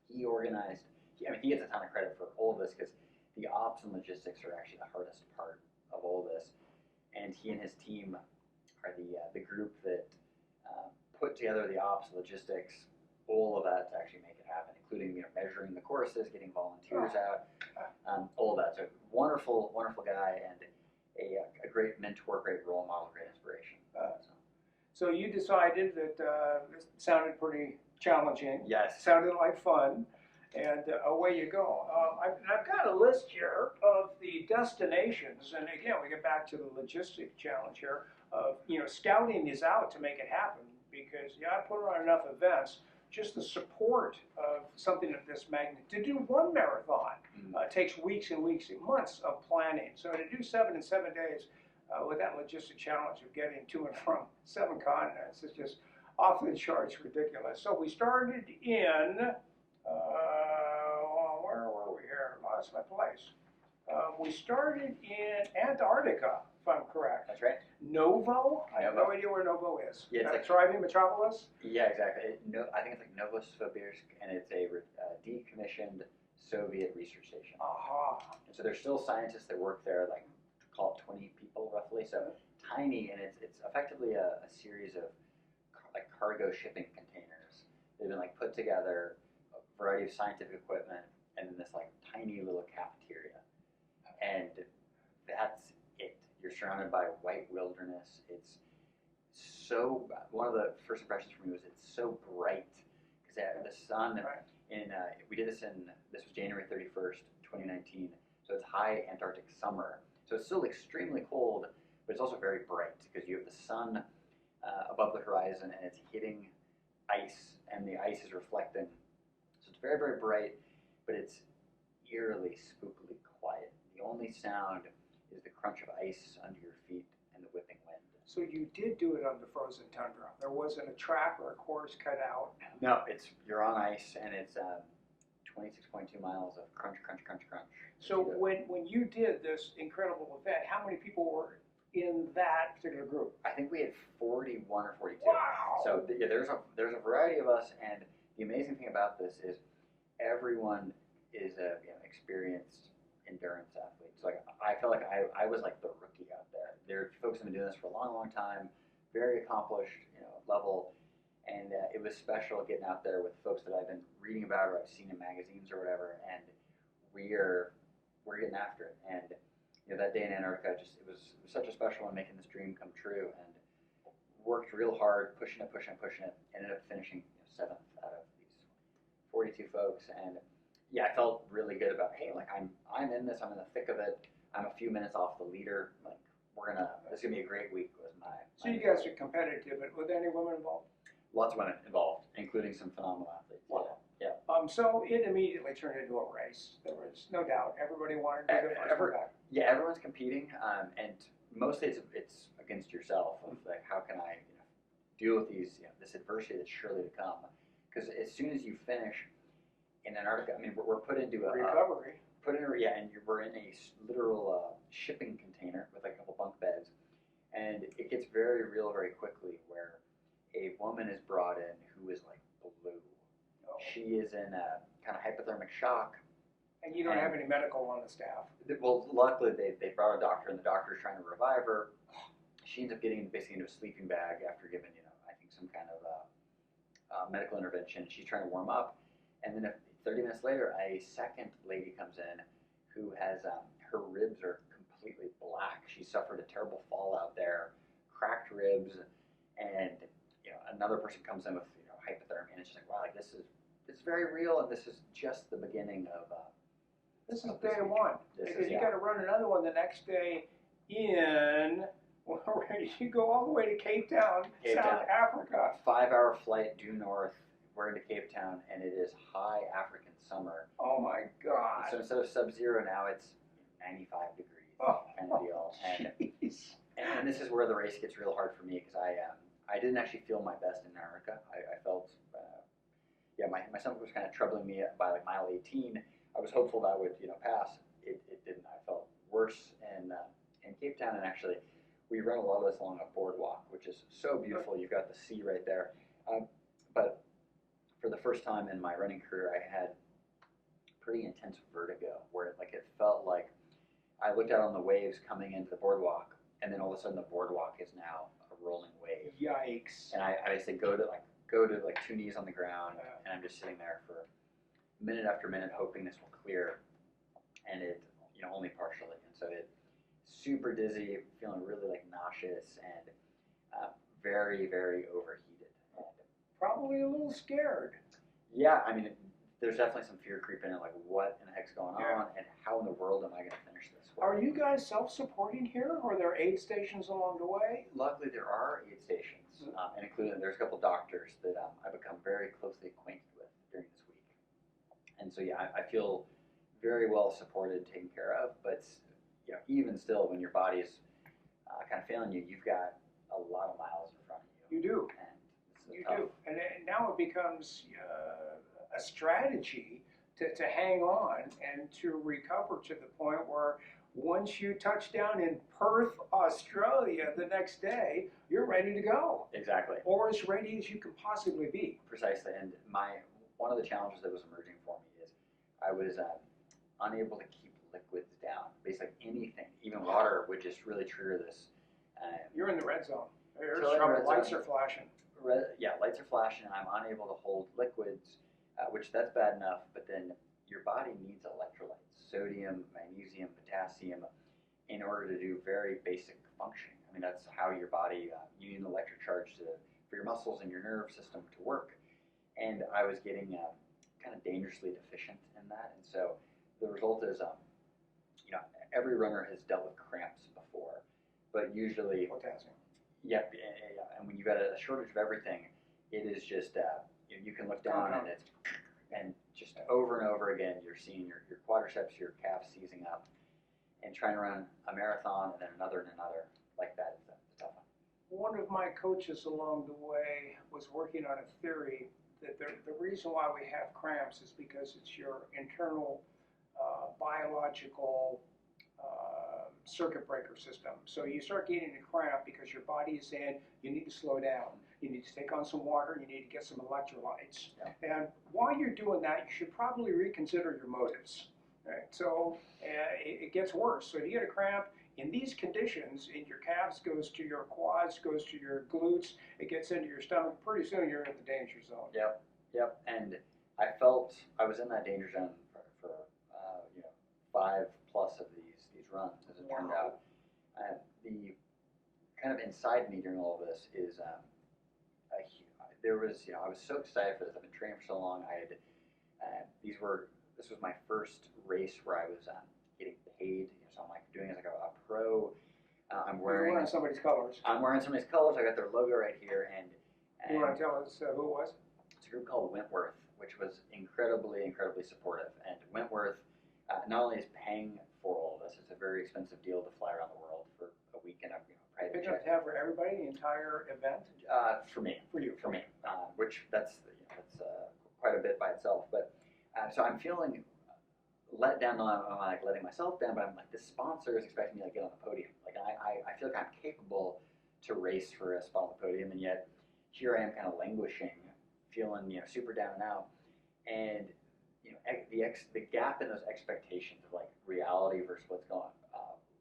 S2: he organized. He gets a ton of credit for all of this because the ops and logistics are actually the hardest part of all this. And he and his team are the group that put together the ops, logistics, all of that to actually make it happen, including measuring the courses, getting volunteers out, all of that. So wonderful, wonderful guy, and a great mentor, great role model, great inspiration.
S1: So you decided that this sounded pretty challenging.
S2: Yes.
S1: Sounded like fun. And away you go. I've got a list here of the destinations, and again, we get back to the logistic challenge here of scouting these out to make it happen. Because I put on enough events, just the support of something of this magnitude. To do 1 marathon takes weeks and weeks and months of planning. So to do 7 in 7 days with that logistic challenge of getting to and from 7 continents is just off the charts ridiculous. So we started in. Where were we here? Lost my place. We started in Antarctica, if I'm correct.
S2: That's right.
S1: Novo? I have no idea where Novo is.
S2: Yeah, it's like
S1: thriving metropolis?
S2: Yeah, exactly. I think it's like Novosibirsk, and it's a decommissioned Soviet research station.
S1: Aha.
S2: And so there's still scientists that work there, like call it 20 people roughly. So tiny, and it's effectively a series of like cargo shipping containers. They've been like put together, a variety of scientific equipment, and then this like tiny little cafeteria. And that's it. You're surrounded by white wilderness. It's so, one of the first impressions for me was it's so bright because the sun, this was January 31st, 2019, so it's high Antarctic summer. So it's still extremely cold, but it's also very bright because you have the sun above the horizon and it's hitting ice and the ice is reflecting. So it's very, very bright, but it's eerily, spookily quiet. The only sound is the crunch of ice under your feet and the whipping wind.
S1: So you did do it on the frozen tundra. There wasn't a track or a course cut out.
S2: No, you're on ice, and it's 26.2 miles of crunch, crunch, crunch, crunch.
S1: So when you did this incredible event, how many people were in that particular group?
S2: I think we had 41 or 42.
S1: Wow.
S2: So yeah, there's a variety of us, and the amazing thing about this is everyone is a experienced endurance athlete. So like I felt like I was like the rookie out there. There are folks who've been doing this for a long, long time, very accomplished, level, and it was special getting out there with folks that I've been reading about or I've seen in magazines or whatever, and we're getting after it. And that day in Antarctica, it was such a special one, making this dream come true, and worked real hard, pushing it, ended up finishing seventh out of these 42 folks, and yeah, I felt really good about, hey, like I'm in this, I'm in the thick of it, I'm a few minutes off the leader, like this is gonna be a great week. Was my
S1: So you guys are competitive, but were there any women involved?
S2: Lots of women involved, including some phenomenal athletes.
S1: Wow.
S2: Yeah.
S1: So it immediately turned into a race. There was no doubt. Everybody wanted to do the first one back.
S2: Yeah, everyone's competing, and mostly it's against yourself. Of like, how can I deal with this adversity that's surely to come? Because as soon as you finish in Antarctica, I mean, we're put into a
S1: recovery.
S2: We're in a literal shipping container with like a couple bunk beds, and it gets very real very quickly. Where a woman is brought in who is like blue. Oh. She is in a kind of hypothermic shock.
S1: And you don't have any medical on the staff.
S2: Well, luckily they brought a doctor, and the doctor is trying to revive her. She ends up getting basically into a sleeping bag after giving, I think some kind of medical intervention. She's trying to warm up, and then 30 minutes later, a second lady comes in who has her ribs are completely black. She suffered a terrible fall out there, cracked ribs, and another person comes in with hypothermia, and it's just like, wow, like it's very real, and this is just the beginning of.
S1: This is day one, because you got to run another one the next day in. You go all the way to Cape Town, South Africa.
S2: 5-hour flight due north. We're into Cape Town, and it is high African summer.
S1: Oh my God!
S2: So instead of sub-zero now, it's 95 degrees kind of deal. And this is where the race gets real hard for me, because I didn't actually feel my best in Antarctica. I felt my stomach was kind of troubling me by like mile 18. I was hopeful that would pass. It didn't. I felt worse in Cape Town, and actually we run a lot of this along a boardwalk, which is so beautiful. You've got the sea right there. But for the first time in my running career, I had pretty intense vertigo, where it felt like I looked out on the waves coming into the boardwalk, and then all of a sudden the boardwalk is now a rolling wave.
S1: Yikes!
S2: And I basically go to 2 knees on the ground, and I'm just sitting there for minute after minute, hoping this will clear, and it only partially, and so it super dizzy, feeling really like nauseous, and very, very overheated.
S1: Probably a little scared.
S2: Yeah, I mean, there's definitely some fear creeping in, like what in the heck's going on, and how in the world am I going to finish this?
S1: Are you guys self-supporting here, or are there aid stations along the way?
S2: Luckily, there are aid stations, and including there's a couple doctors that I've become very closely acquainted with during this week. And so, yeah, I feel very well supported, taken care of, but even still, when your body's kind of failing you, you've got a lot of miles in front of you.
S1: You do.
S2: And
S1: you do. And now it becomes a strategy to hang on and to recover to the point where once you touch down in Perth, Australia, the next day, you're ready to go.
S2: Exactly.
S1: Or as ready as you can possibly be.
S2: Precisely. And one of the challenges that was emerging for me is I was unable to keep liquids down. Basically anything, even water, would just really trigger this.
S1: You're in the red zone. Lights are flashing.
S2: Lights are flashing, and I'm unable to hold liquids, which that's bad enough, but then your body needs electrolytes, sodium, magnesium, potassium, in order to do very basic functioning. I mean, that's how your body, you need an electric charge for your muscles and your nerve system to work. And I was getting kind of dangerously deficient in that, and so the result is, every runner has dealt with cramps before, but usually
S1: potassium.
S2: Yep, and when you've got a shortage of everything, it is just you can look down and just over and over again, you're seeing your quadriceps, your calves seizing up, and trying to run a marathon and then another and another like that is a tough one.
S1: One of my coaches along the way was working on a theory that the reason why we have cramps is because it's your internal biological circuit breaker system. So you start getting a cramp because your body is saying you need to slow down. You need to take on some water. You need to get some electrolytes. Yeah. And while you're doing that, you should probably reconsider your motives. Right? So it gets worse. So you get a cramp. In these conditions, in your calves goes to your quads, goes to your glutes, it gets into your stomach. Pretty soon you're in the danger zone.
S2: Yep, yep. And I felt I was in that danger zone for 5+ of these runs, as it turned out. The kind of inside me during all of this is I was so excited for this. I've been training for so long. I had this was my first race where I was getting paid. So I'm like doing it like a pro. I'm wearing
S1: somebody's colors.
S2: I'm wearing somebody's colors. I got their logo right here, and
S1: you want to tell us who it was?
S2: It's a group called Wentworth, which was incredibly supportive. And Wentworth not only is paying for all of this, it's a very expensive deal to fly around the world for a week in a private jet.
S1: Big enough to have for everybody, the entire event?
S2: For me.
S1: For you.
S2: For me. Which that's quite a bit by itself. But so I'm feeling let down. I'm like letting myself down, but I'm like, this sponsor is expecting me to get on the podium. Like I feel like I'm capable to race for a spot on the podium, and yet here I am kind of languishing, feeling super down and out, and the gap in those expectations of like reality versus what's going on.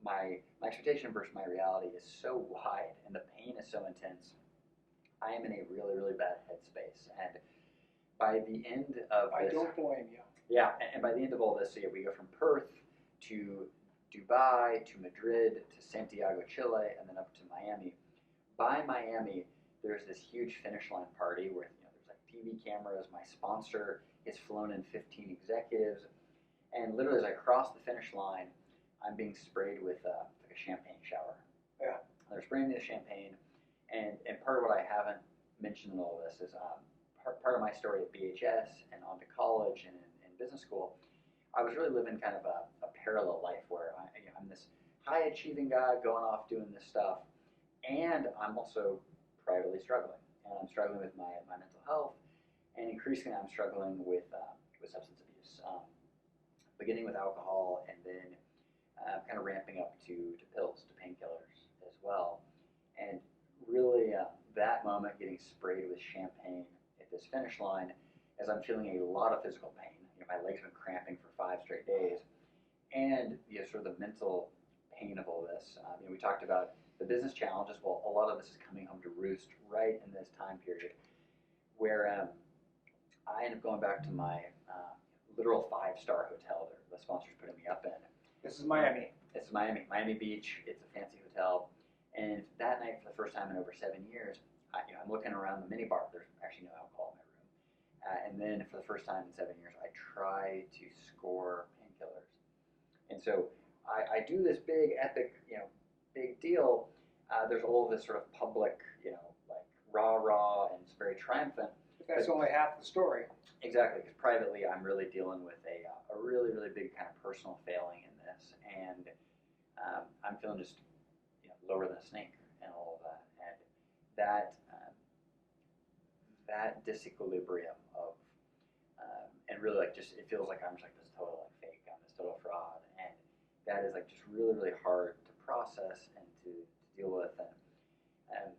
S2: My expectation versus my reality is so wide, and the pain is so intense. I am in a really bad headspace, and by the end of
S1: I don't blame you.
S2: Yeah, and by the end of all this, so we go from Perth to Dubai to Madrid to Santiago, Chile, and then up to Miami. By Miami, there's this huge finish line party where there's like TV cameras. My sponsor has flown in 15 executives, and literally as I cross the finish line, I'm being sprayed with like a champagne shower.
S1: Yeah.
S2: They're spraying me with champagne, and part of what I haven't mentioned in all this is part of my story at BHS and on to college and in business school. I was really living kind of a parallel life where I'm this high achieving guy going off doing this stuff, and I'm also privately struggling, and I'm struggling with my mental health, and increasingly I'm struggling with substance abuse, beginning with alcohol, and then kind of ramping up to pills, to painkillers as well, and really that moment getting sprayed with champagne at this finish line, as I'm feeling a lot of physical pain. My legs have been cramping for 5 straight days, and sort of the mental pain of all this. We talked about the business challenges. Well, a lot of this is coming home to roost right in this time period, where I end up going back to my literal 5-star hotel that the sponsor's putting me up in.
S1: This is Miami.
S2: This is Miami Beach. It's a fancy hotel, and that night, for the first time in over 7 years, I'm looking around the minibar. There's actually no alcohol in my room. And then for the first time in 7 years, I try to score painkillers. And so I do this big, epic, big deal. There's all this sort of public, like rah-rah, and it's very triumphant.
S1: But that's only half the story.
S2: Exactly, because privately I'm really dealing with a really big kind of personal failing in this. And I'm feeling just lower than a snake and all of that. And that disequilibrium of and really like just it feels like I'm just like this total like fake, I'm this total fraud, and that is like just really hard to process and to deal with. And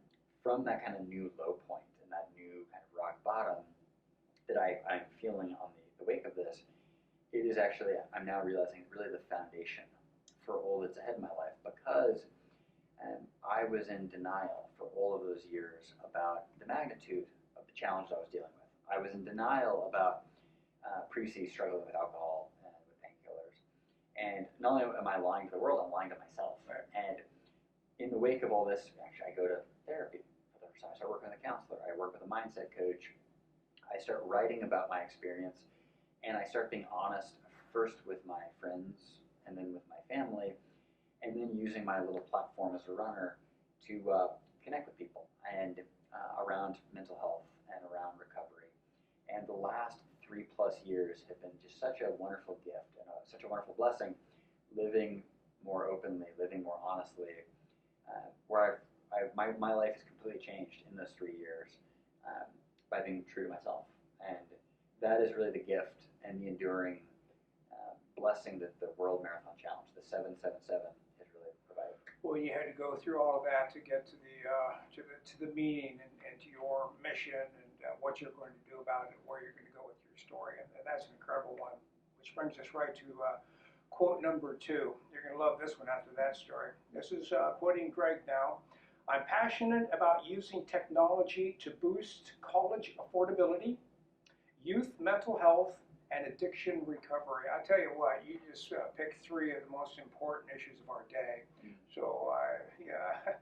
S2: from that kind of new low point and that new kind of rock bottom that I'm feeling on the wake of this, it is actually, I'm now realizing, really the foundation for all that's ahead in my life, because I was in denial for all of those years about the magnitude of the challenge I was dealing with. I was in denial about previously struggling with alcohol and with painkillers. And not only am I lying to the world, I'm lying to myself.
S1: Right.
S2: And in the wake of all this, actually I go to therapy for the first time. I start working with a counselor. I work with a mindset coach. I start writing about my experience, and I start being honest first with my friends and then with my family, and then using my little platform as a runner to connect with people and around mental health and around recovery. And the last 3+ years have been just such a wonderful gift and such a wonderful blessing, living more openly, living more honestly, where my life has completely changed in those 3 years by being true to myself. And that is really the gift and the enduring blessing that the World Marathon Challenge, the 777, has really
S1: Well, you had to go through all of that to get to the meaning and to your mission and what you're going to do about it, where you're going to go with your story, and that's an incredible one. Which brings us right to quote number 2. You're going to love this one after that story. This is quoting Greg now. I'm passionate about using technology to boost college affordability, youth mental health, and addiction recovery. I tell you what, you just picked 3 of the most important issues of our day. So, yeah,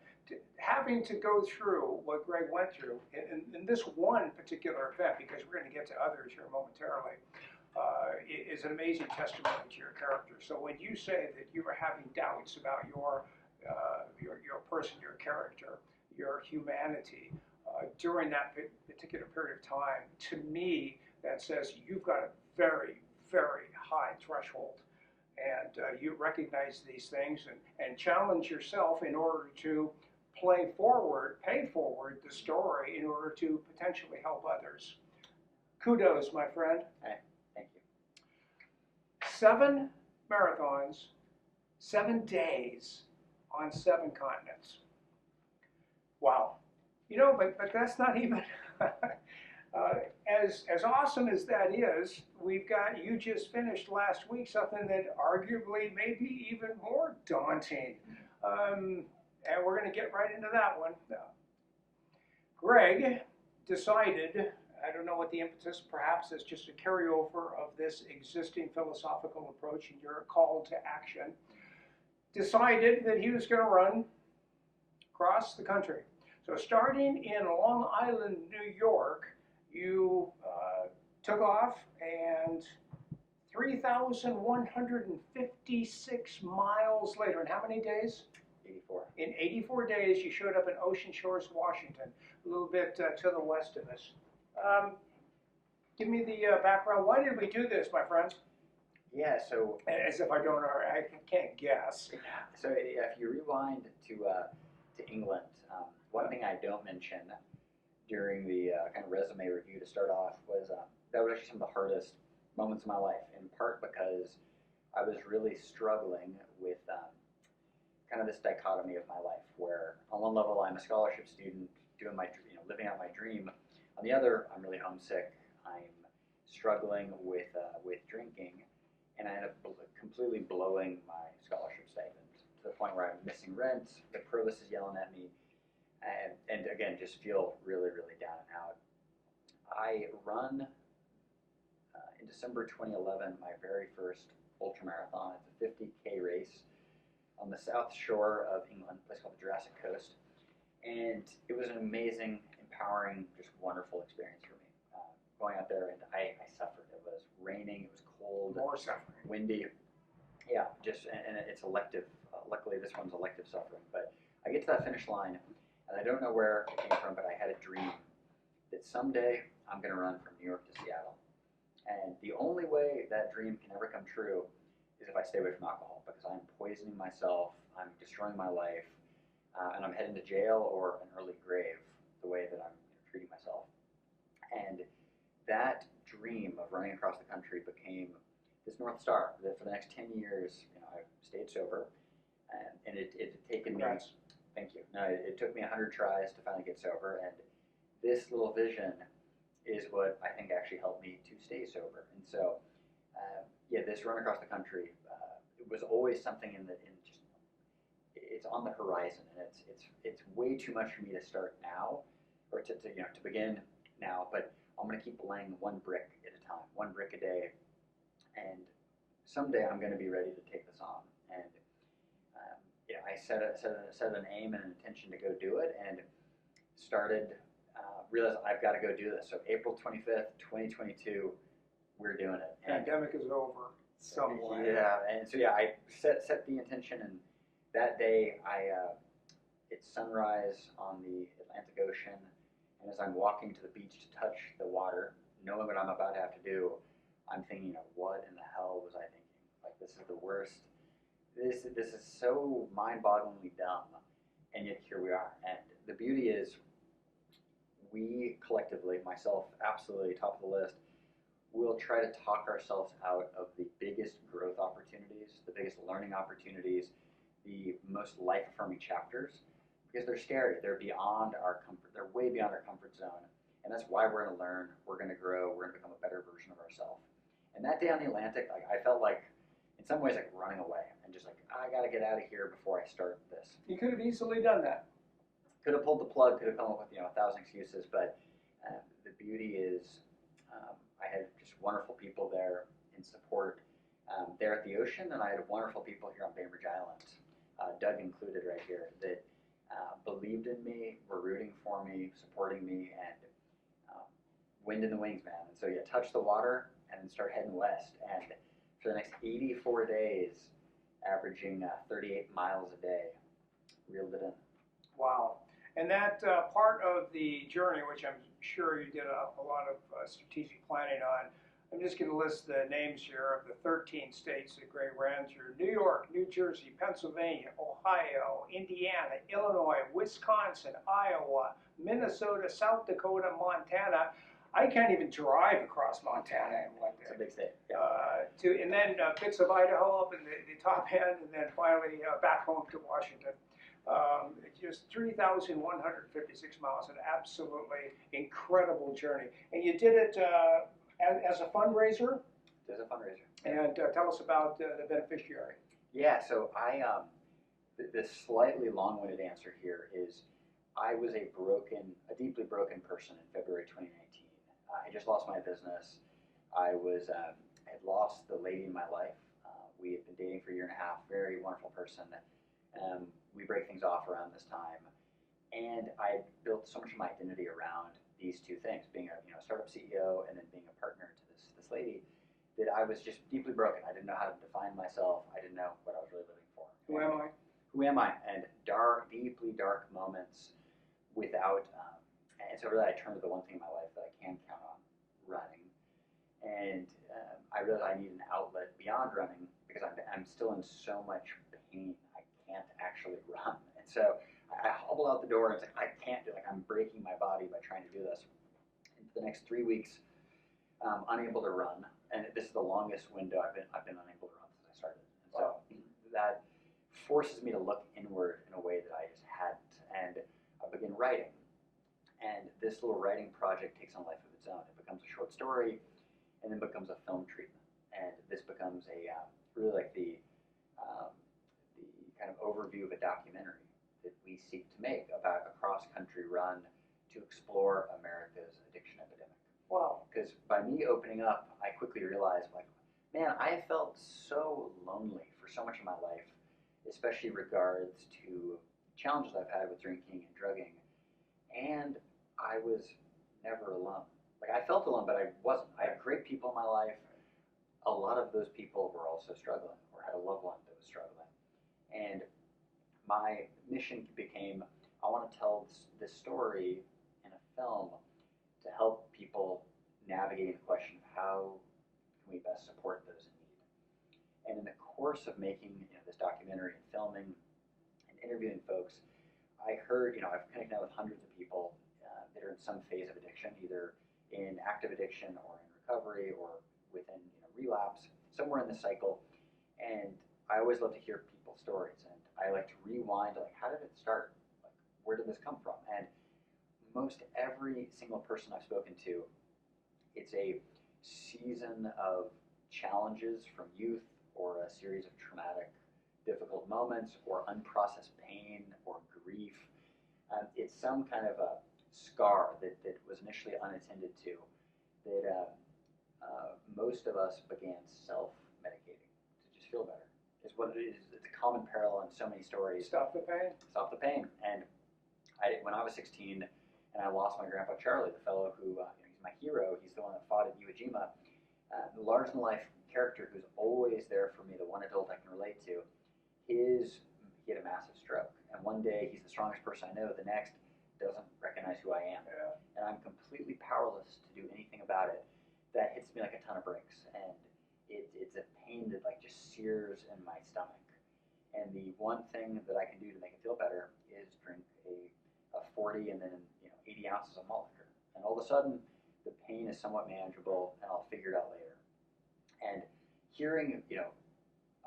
S1: having to go through what Greg went through in this one particular event, because we're going to get to others here momentarily, is an amazing testimony to your character. So when you say that you were having doubts about your person, your character, your humanity during that particular period of time, to me, that says you've got a very, very high threshold. And you recognize these things and challenge yourself in order to pay forward the story in order to potentially help others. Kudos, my friend.
S2: Hey, thank you.
S1: 7 marathons, 7 days on 7 continents. Wow. You know, but that's not even... as awesome as that is, you just finished last week something that arguably may be even more daunting. And we're going to get right into that one. Greg decided, I don't know what the impetus, perhaps it's just a carryover of this existing philosophical approach and your call to action, decided that he was going to run across the country. So starting in Long Island, New York, you took off, and 3,156 miles later, in how many days?
S2: 84.
S1: In 84 days, you showed up in Ocean Shores, Washington, a little bit to the west of us. Give me the background. Why did we do this, my friends?
S2: Yeah, so...
S1: As if I can't guess.
S2: So if you rewind to England, one thing I don't mention during the kind of resume review to start off was that was actually some of the hardest moments of my life, in part because I was really struggling with kind of this dichotomy of my life, where on one level I'm a scholarship student doing living out my dream. On the other, I'm really homesick. I'm struggling with drinking, and I end up completely blowing my scholarship stipend to the point where I'm missing rent. The provost is yelling at me. And again, just feel really, really down and out. I run in December 2011 my very first ultramarathon. It's a 50K race on the south shore of England, a place called the Jurassic Coast. And it was an amazing, empowering, just wonderful experience for me. Going out there, and I suffered. It was raining, it was cold,
S1: More suffering.
S2: Windy. Yeah, and it's elective. Luckily, this one's elective suffering. But I get to that finish line, and I don't know where it came from, but I had a dream that someday I'm going to run from New York to Seattle. And the only way that dream can ever come true is if I stay away from alcohol, because I'm poisoning myself, I'm destroying my life, and I'm heading to jail or an early grave the way that I'm treating myself. And that dream of running across the country became this North Star that for the next 10 years, I've stayed sober, and it had taken me... Thank you. No, it took me 100 tries to finally get sober, and this little vision is what I think actually helped me to stay sober. And so, this run across the country, it was always something it's on the horizon, and it's way too much for me to start now, or to begin now. But I'm going to keep laying one brick at a time, one brick a day, and someday I'm going to be ready to take this on. And I set an aim and an intention to go do it, and started realized I've got to go do this. So April 25th, 2022, we're doing it.
S1: Pandemic is over somewhat.
S2: Yeah, and so I set the intention, and that day it's sunrise on the Atlantic Ocean, and as I'm walking to the beach to touch the water, knowing what I'm about to have to do, I'm thinking, what in the hell was I thinking? Like, this is the worst. This is so mind-bogglingly dumb, and yet here we are. And the beauty is, we collectively, myself absolutely top of the list, will try to talk ourselves out of the biggest growth opportunities, the biggest learning opportunities the most life-affirming chapters because they're scary. They're beyond our comfort. They're way beyond our comfort zone. And that's why we're going to learn, we're going to grow, we're going to become a better version of ourselves. And that day on the Atlantic, like, I felt like, in some ways, like running away and just like, I got to get out of here before I start this.
S1: You could have easily done that.
S2: Could have pulled the plug, could have come up with 1,000 excuses, but the beauty is I had just wonderful people there in support there at the ocean, and I had wonderful people here on Bainbridge Island, Doug included right here, that believed in me, were rooting for me, supporting me, and wind in the wings, man. And so touch the water and then start heading west. And for the next 84 days, averaging 38 miles a day, reeled it in.
S1: Wow. And that part of the journey, which I'm sure you did a lot of strategic planning on, I'm just going to list the names here of the 13 states that Gray ran through: New York, New Jersey, Pennsylvania, Ohio, Indiana, Illinois, Wisconsin, Iowa, Minnesota, South Dakota, Montana. I can't even drive across Montana.
S2: It's a big state.
S1: And then bits of Idaho up in the top end, and then finally back home to Washington. Just 3,156 miles, an absolutely incredible journey. And you did it as a fundraiser?
S2: As a fundraiser.
S1: And tell us about the beneficiary.
S2: Yeah, so the slightly long-winded answer here is I was a deeply broken person in February 2019. I just lost my business. I had lost the lady in my life. We had been dating for a year and a half, very wonderful person. We break things off around this time. And I built so much of my identity around these two things, being a startup CEO and then being a partner to this lady, that I was just deeply broken. I didn't know how to define myself. I didn't know what I was really living for.
S1: Who am I?
S2: Who am I? And deeply dark moments without, and so really I turned to the one thing in my life that I can count on, running. And I realized I need an outlet beyond running because I'm still in so much pain. I can't actually run. And so I hobble out the door and it's like, I can't do it. Like, I'm breaking my body by trying to do this. And for the next 3 weeks, unable to run. And this is the longest window I've been unable to run since I started. And so that forces me to look inward in a way that I just hadn't. And I begin writing. And this little writing project takes on a life of its own. It becomes a short story and then becomes a film treatment. And this becomes really like the kind of overview of a documentary that we seek to make about a cross-country run to explore America's addiction epidemic.
S1: Wow.
S2: Because by me opening up, I quickly realized, like, man, I felt so lonely for so much of my life, especially regards to challenges I've had with drinking and drugging. And I was never alone. Like, I felt alone, but I wasn't. I had great people in my life. A lot of those people were also struggling or had a loved one that was struggling. And my mission became, I want to tell this story in a film to help people navigate the question of how can we best support those in need. And in the course of making this documentary and filming and interviewing folks, I heard, I've connected with hundreds of people that are in some phase of addiction, either in active addiction or in recovery or within relapse, somewhere in the cycle. And I always love to hear people's stories, and I like to rewind, like, how did it start? Like, where did this come from? And most every single person I've spoken to, it's a season of challenges from youth or a series of traumatic, difficult moments or unprocessed pain or grief. It's some kind of a scar that was initially unattended to, that most of us began self-medicating to just feel better. Is what it is. It's a common parallel in so many stories.
S1: Stop the pain.
S2: Stop the pain. And when I was 16 and I lost my grandpa Charlie, the fellow who, he's my hero, he's the one that fought at Iwo Jima, the large-in-life character who's always there for me, the one adult I can relate to, he had a massive stroke. And one day he's the strongest person I know, the next doesn't recognize who I am.
S1: Yeah.
S2: And I'm completely powerless to do anything about it. That hits me like a ton of bricks. And it's a pain that like just sears in my stomach. And the one thing that I can do to make it feel better is drink a 40 and then 80 ounces of malt liquor. And all of a sudden, the pain is somewhat manageable, and I'll figure it out later. And hearing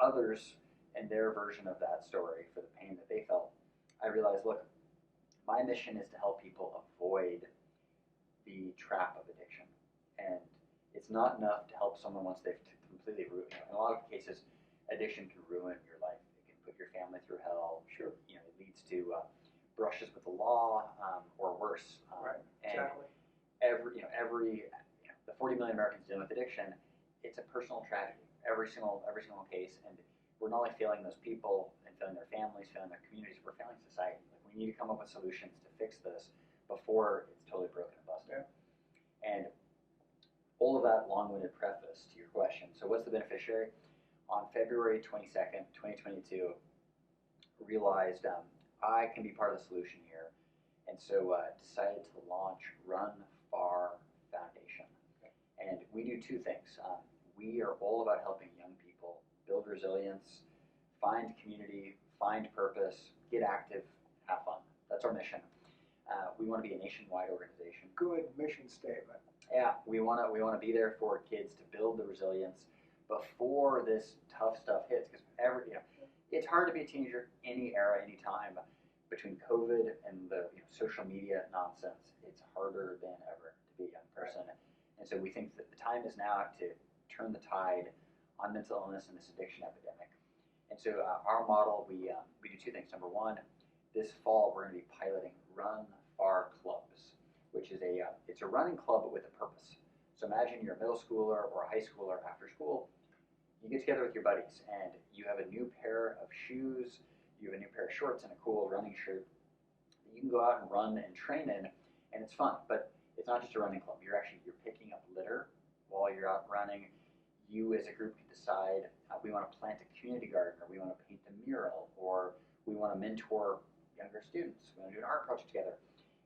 S2: others and their version of that story for the pain that they felt, I realized, look, my mission is to help people avoid the trap of addiction. And it's not enough to help someone once they've completely ruined. In a lot of cases, addiction can ruin your life. It can put your family through hell.
S1: Sure.
S2: It leads to brushes with the law, or worse.
S1: Right.
S2: And
S1: Exactly.
S2: the 40 million Americans dealing with addiction, it's a personal tragedy. Every single case, and we're not only failing those people and failing their families, failing their communities, we're failing society. Like, we need to come up with solutions to fix this before it's totally broken and busted.
S1: Yeah.
S2: And all of that long-winded preface to your question. So what's the beneficiary? On February 22nd, 2022, realized I can be part of the solution here, and so decided to launch Run Far Foundation.
S1: Okay.
S2: And we do two things. We are all about helping young people build resilience, find community, find purpose, get active, have fun. That's our mission. We want to be a nationwide organization.
S1: Good mission statement.
S2: Yeah, we want to be there for kids to build the resilience before this tough stuff hits. Because it's hard to be a teenager any era, any time. Between COVID and the social media nonsense, it's harder than ever to be a young person. And so we think that the time is now to turn the tide on mental illness and this addiction epidemic. And so our model, we do two things. Number one, this fall we're going to be piloting Run Far Clubs, which is it's a running club with a purpose. So imagine you're a middle schooler or a high schooler after school. You get together with your buddies and you have a new pair of shoes, you have a new pair of shorts and a cool running shirt that you can go out and run and train in, and it's fun. But it's not just a running club. You're picking up litter while you're out running. You as a group can decide we want to plant a community garden, or we want to paint a mural, or we want to mentor younger students. We want to do an art project together.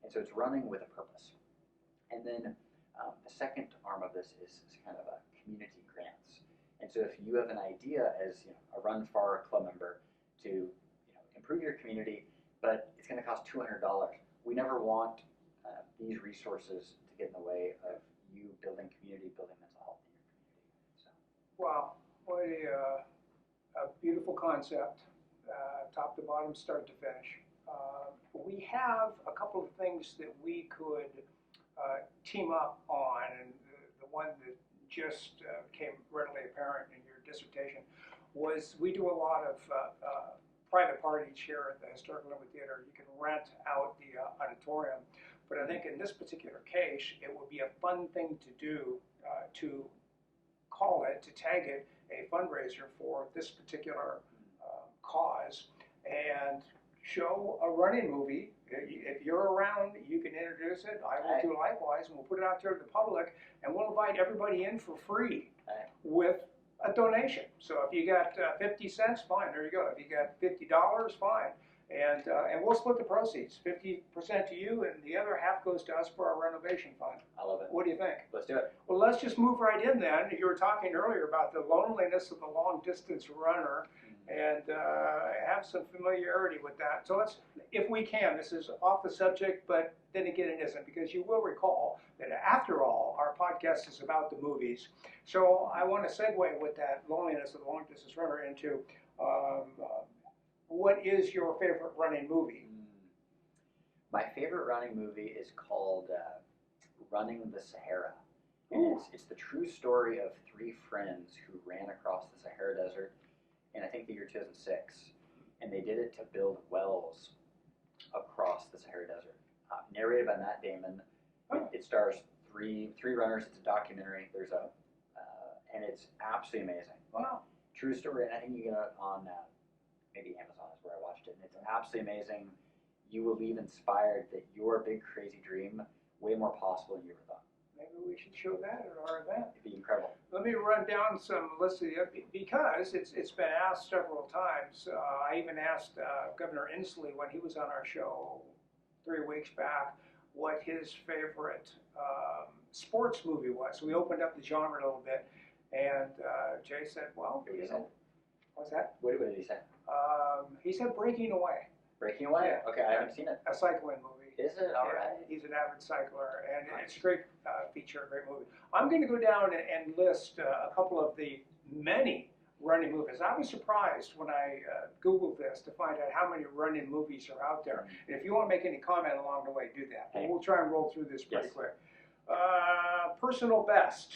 S2: And so it's running with a purpose. And then the second arm of this is kind of a community grants. And so if you have an idea as a Run Far Club member to improve your community, but it's going to cost $200, we never want these resources to get in the way of you building community, building mental health in your community. So.
S1: Wow, what a beautiful concept, top to bottom, start to finish. We have a couple of things that we could team up on, and the one that just became readily apparent in your dissertation was we do a lot of private parties here at the Historic Lynwood Theater. You can rent out the auditorium, but I think in this particular case, it would be a fun thing to do to call it, to tag it, a fundraiser for this particular cause, and show a running movie. If you're around, you can introduce it. I will do likewise, and we'll put it out there to the public, and we'll invite everybody in for free with a donation. So if you got 50 cents, fine, there you go. If you got $50, fine. And we'll split the proceeds, 50% to you, and the other half goes to us for our renovation fund.
S2: I love it.
S1: What do you think?
S2: Let's do it.
S1: Well, let's just move right in then. You were talking earlier about the loneliness of the long-distance runner, and have some familiarity with that. So let's, if we can, this is off the subject, but then again it isn't, because you will recall that after all, our podcast is about the movies. So I want to segue with that loneliness of the long-distance runner into what is your favorite running movie?
S2: My favorite running movie is called Running the Sahara. And it's the true story of three friends who ran across the Sahara Desert in, I think, the year 2006. And they did it to build wells across the Sahara Desert. Narrated by Matt Damon. It stars three runners. It's a documentary. And it's absolutely amazing.
S1: Wow.
S2: True story. And I think you get it on maybe Amazon is where I watched it. And it's absolutely amazing. You will leave inspired that your big crazy dream way more possible than you ever thought.
S1: Maybe we should show that at our event.
S2: It'd be incredible.
S1: Let me run down some lists of the, because it's been asked several times. I even asked Governor Inslee when he was on our show 3 weeks back what his favorite sports movie was. So we opened up the genre a little bit, and Jay said, well,
S2: What did he say?
S1: What's that?
S2: What did he say?
S1: He said Breaking Away.
S2: Breaking Away?
S1: Yeah.
S2: Okay, I haven't seen it.
S1: A cycling movie.
S2: Is it? All right.
S1: He's an avid cycler, and it's a great feature, a great movie. I'm going to go down and list a couple of the many running movies. I was surprised when I Googled this to find out how many running movies are out there. And if you want to make any comment along the way, do that. But we'll try and roll through this pretty quick. Personal best,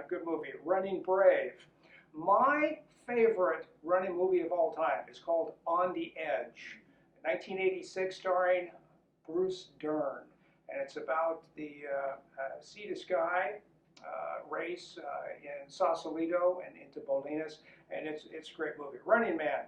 S1: good movie. Running Brave. My favorite running movie of all time is called On the Edge, 1986, starring Bruce Dern. And it's about the Sea to Sky race in Sausalito and into Bolinas, and it's a great movie. Running Man.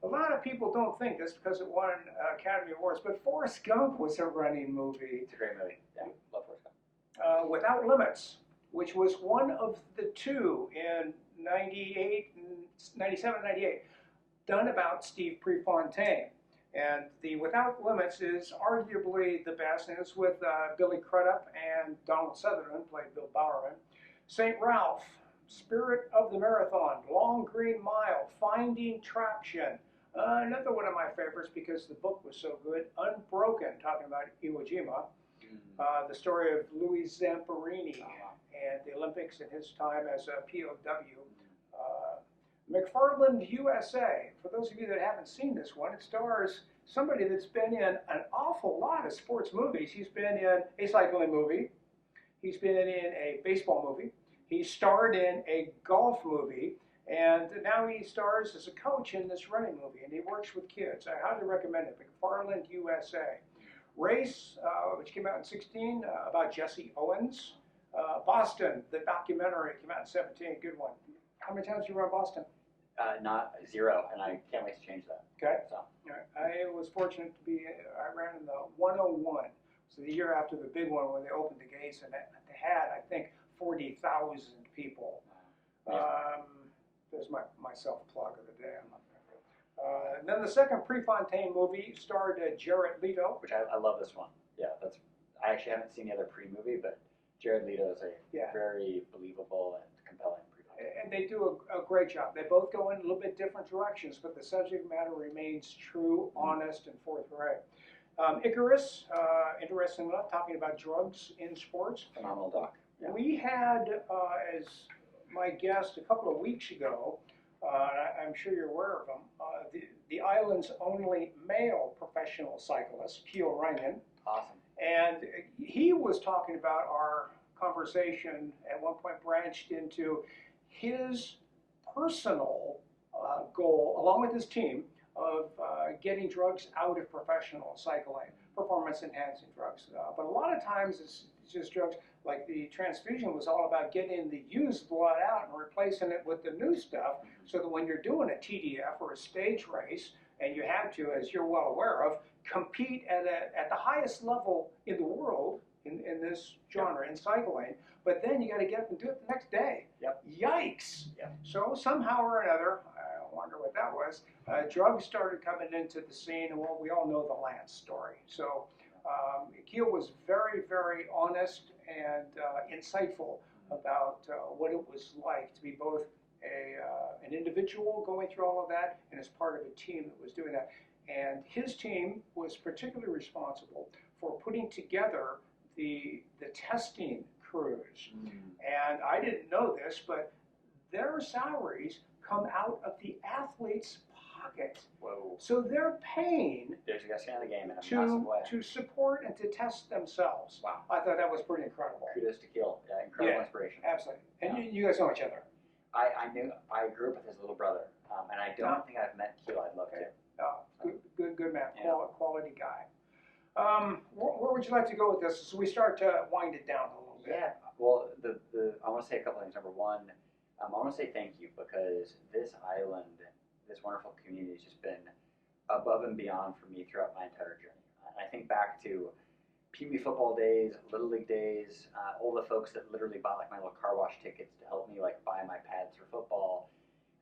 S1: A lot of people don't think this because it won Academy Awards, but Forrest Gump was a running movie.
S2: It's a great movie. Yeah, love Forrest Gump.
S1: Without Limits, which was one of the two in 97, 98, done about Steve Prefontaine. And the Without Limits is arguably the best, and it's with Billy Crudup and Donald Sutherland, played Bill Bowerman. St. Ralph, Spirit of the Marathon, Long Green Mile, Finding Traction. Another one of my favorites because the book was so good, Unbroken, talking about Iwo Jima. The story of Louis Zamperini and the Olympics and his time as a POW. McFarland USA. For those of you that haven't seen this one, it stars somebody that's been in an awful lot of sports movies. He's been in a cycling movie. He's been in a baseball movie. He starred in a golf movie. And now he stars as a coach in this running movie. And he works with kids. I highly recommend it. McFarland USA. Race, which came out in 16, about Jesse Owens. Boston, the documentary, came out in 17. Good one. How many times did you run Boston?
S2: Not 0, and I can't wait to change that.
S1: Okay.
S2: So.
S1: I was fortunate to be, I ran in the 101, so the year after the big one when they opened the gates, and they had, I think, 40,000 people. There's my self-plug of the day. And then the second Prefontaine movie starred Jared Leto.
S2: Which I love this one. Yeah, I actually haven't seen the other pre-movie, but Jared Leto is a very believable and compelling Prefontaine.
S1: And they do a great job. They both go in a little bit different directions, but the subject matter remains true, honest, and forthright. Icarus, interesting enough, talking about drugs in sports.
S2: Phenomenal doc. Yeah.
S1: We had, as my guest a couple of weeks ago, I'm sure you're aware of him, the island's only male professional cyclist, Keel Reinen.
S2: Awesome.
S1: And he was talking about our conversation at one point branched into his personal goal, along with his team, of getting drugs out of professional cycling, performance-enhancing drugs. But a lot of times it's just drugs, like the transfusion was all about getting the used blood out and replacing it with the new stuff, so that when you're doing a TDF or a stage race, and you have to, as you're well aware of, compete at the highest level in the world in this genre, in cycling, but then you got to get up and do it the next day.
S2: Yep.
S1: Yikes.
S2: Yep.
S1: So somehow or another, I wonder what that was, drugs started coming into the scene, and well, we all know the Lance story. So Keel was very, very honest and insightful about what it was like to be both an individual going through all of that and as part of a team that was doing that. And his team was particularly responsible for putting together the testing crews. And I didn't know this, but their salaries come out of the athlete's pocket.
S2: Whoa.
S1: So they're paying
S2: There's a guy in the game in a massive way.
S1: to support and to test themselves.
S2: Wow.
S1: I thought that was pretty incredible.
S2: Kudos to Keel. Yeah, incredible inspiration.
S1: Absolutely. And you guys know each other.
S2: I grew up with his little brother, and I don't think I've met Keel. I'd love to.
S1: Good man.
S2: Yeah.
S1: Quality guy. Where would you like to go with this as we start to wind it down a little bit?
S2: Yeah. Well, I want to say a couple things. Number one, I want to say thank you, because this island, this wonderful community, has just been above and beyond for me throughout my entire journey. And I think back to Pee Wee football days, Little League days, all the folks that literally bought like my little car wash tickets to help me like buy my pads for football.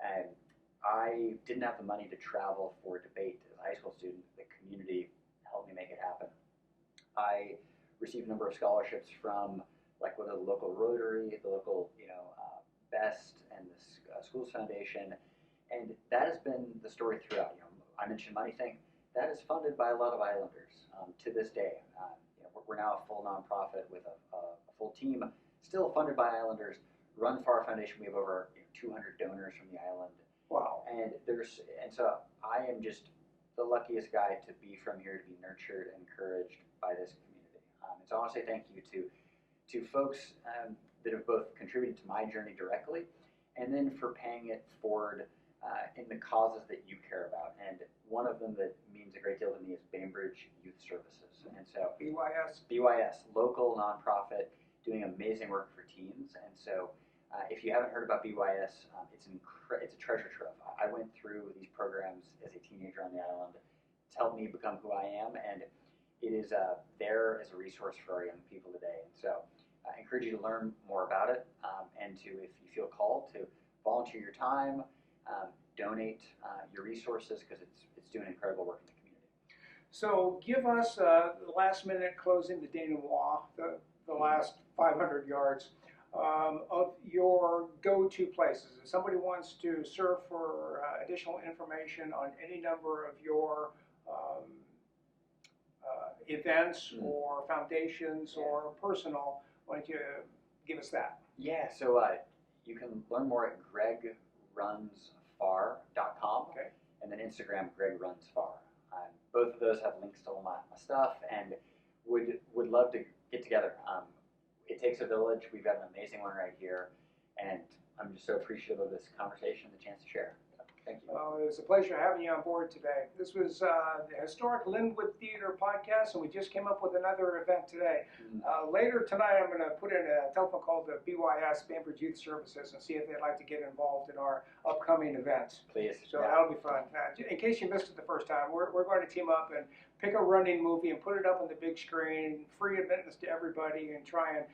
S2: And I didn't have the money to travel for debate as a high school student. The community helped me make it happen. I received a number of scholarships from like whether the local Rotary, the local Best, and the Schools Foundation, and that has been the story throughout. I mentioned Money Think. That is funded by a lot of Islanders to this day. We're now a full nonprofit with a full team, still funded by Islanders. Run for our foundation. We have over 200 donors from the island. Wow. And so I am just the luckiest guy to be from here, to be nurtured and encouraged by this community. And so I want to say thank you to folks that have both contributed to my journey directly, and then for paying it forward in the causes that you care about. And one of them that means a great deal to me is Bainbridge Youth Services. And so BYS, local nonprofit, doing amazing work for teens. And so if you haven't heard about BYS, it's a treasure trove. I went through these programs as a teenager on the island. It's helped me become who I am, and it is there as a resource for our young people today. And so I encourage you to learn more about it, and to, if you feel called, to volunteer your time, donate your resources, because it's doing incredible work in the community.
S1: So give us the last minute closing, the denouement, the last 500 yards of your go-to places. If somebody wants to serve for additional information on any number of your events or foundations or personal, why don't you give us that?
S2: Yeah, so you can learn more at gregrunsfar.com,
S1: okay,
S2: and then Instagram, gregrunsfar. Both of those have links to all my stuff, and would love to get together. It takes a village. We've got an amazing one right here, and I'm just so appreciative of this conversation, the chance to share. So, thank you.
S1: Well, it was a pleasure having you on board today. This was the Historic Lynwood Theater podcast, and we just came up with another event today. Later tonight, I'm going to put in a telephone call to BYS, Bainbridge Youth Services, and see if they'd like to get involved in our upcoming events.
S2: Please.
S1: So that'll be fun. In case you missed it the first time, we're going to team up and pick a running movie and put it up on the big screen, free admittance to everybody, and try and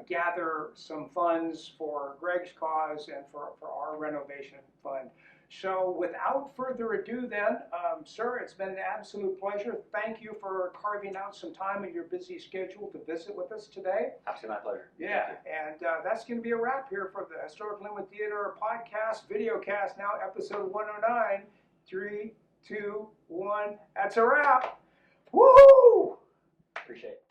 S1: gather some funds for Greg's cause and for our renovation fund. So without further ado then, sir, it's been an absolute pleasure. Thank you for carving out some time in your busy schedule to visit with us today.
S2: Absolutely my pleasure.
S1: Yeah, and that's going to be a wrap here for the Historic Lynwood Theater podcast, videocast, now episode 109. 3, 2, 1, that's a wrap. Woo!
S2: Appreciate it.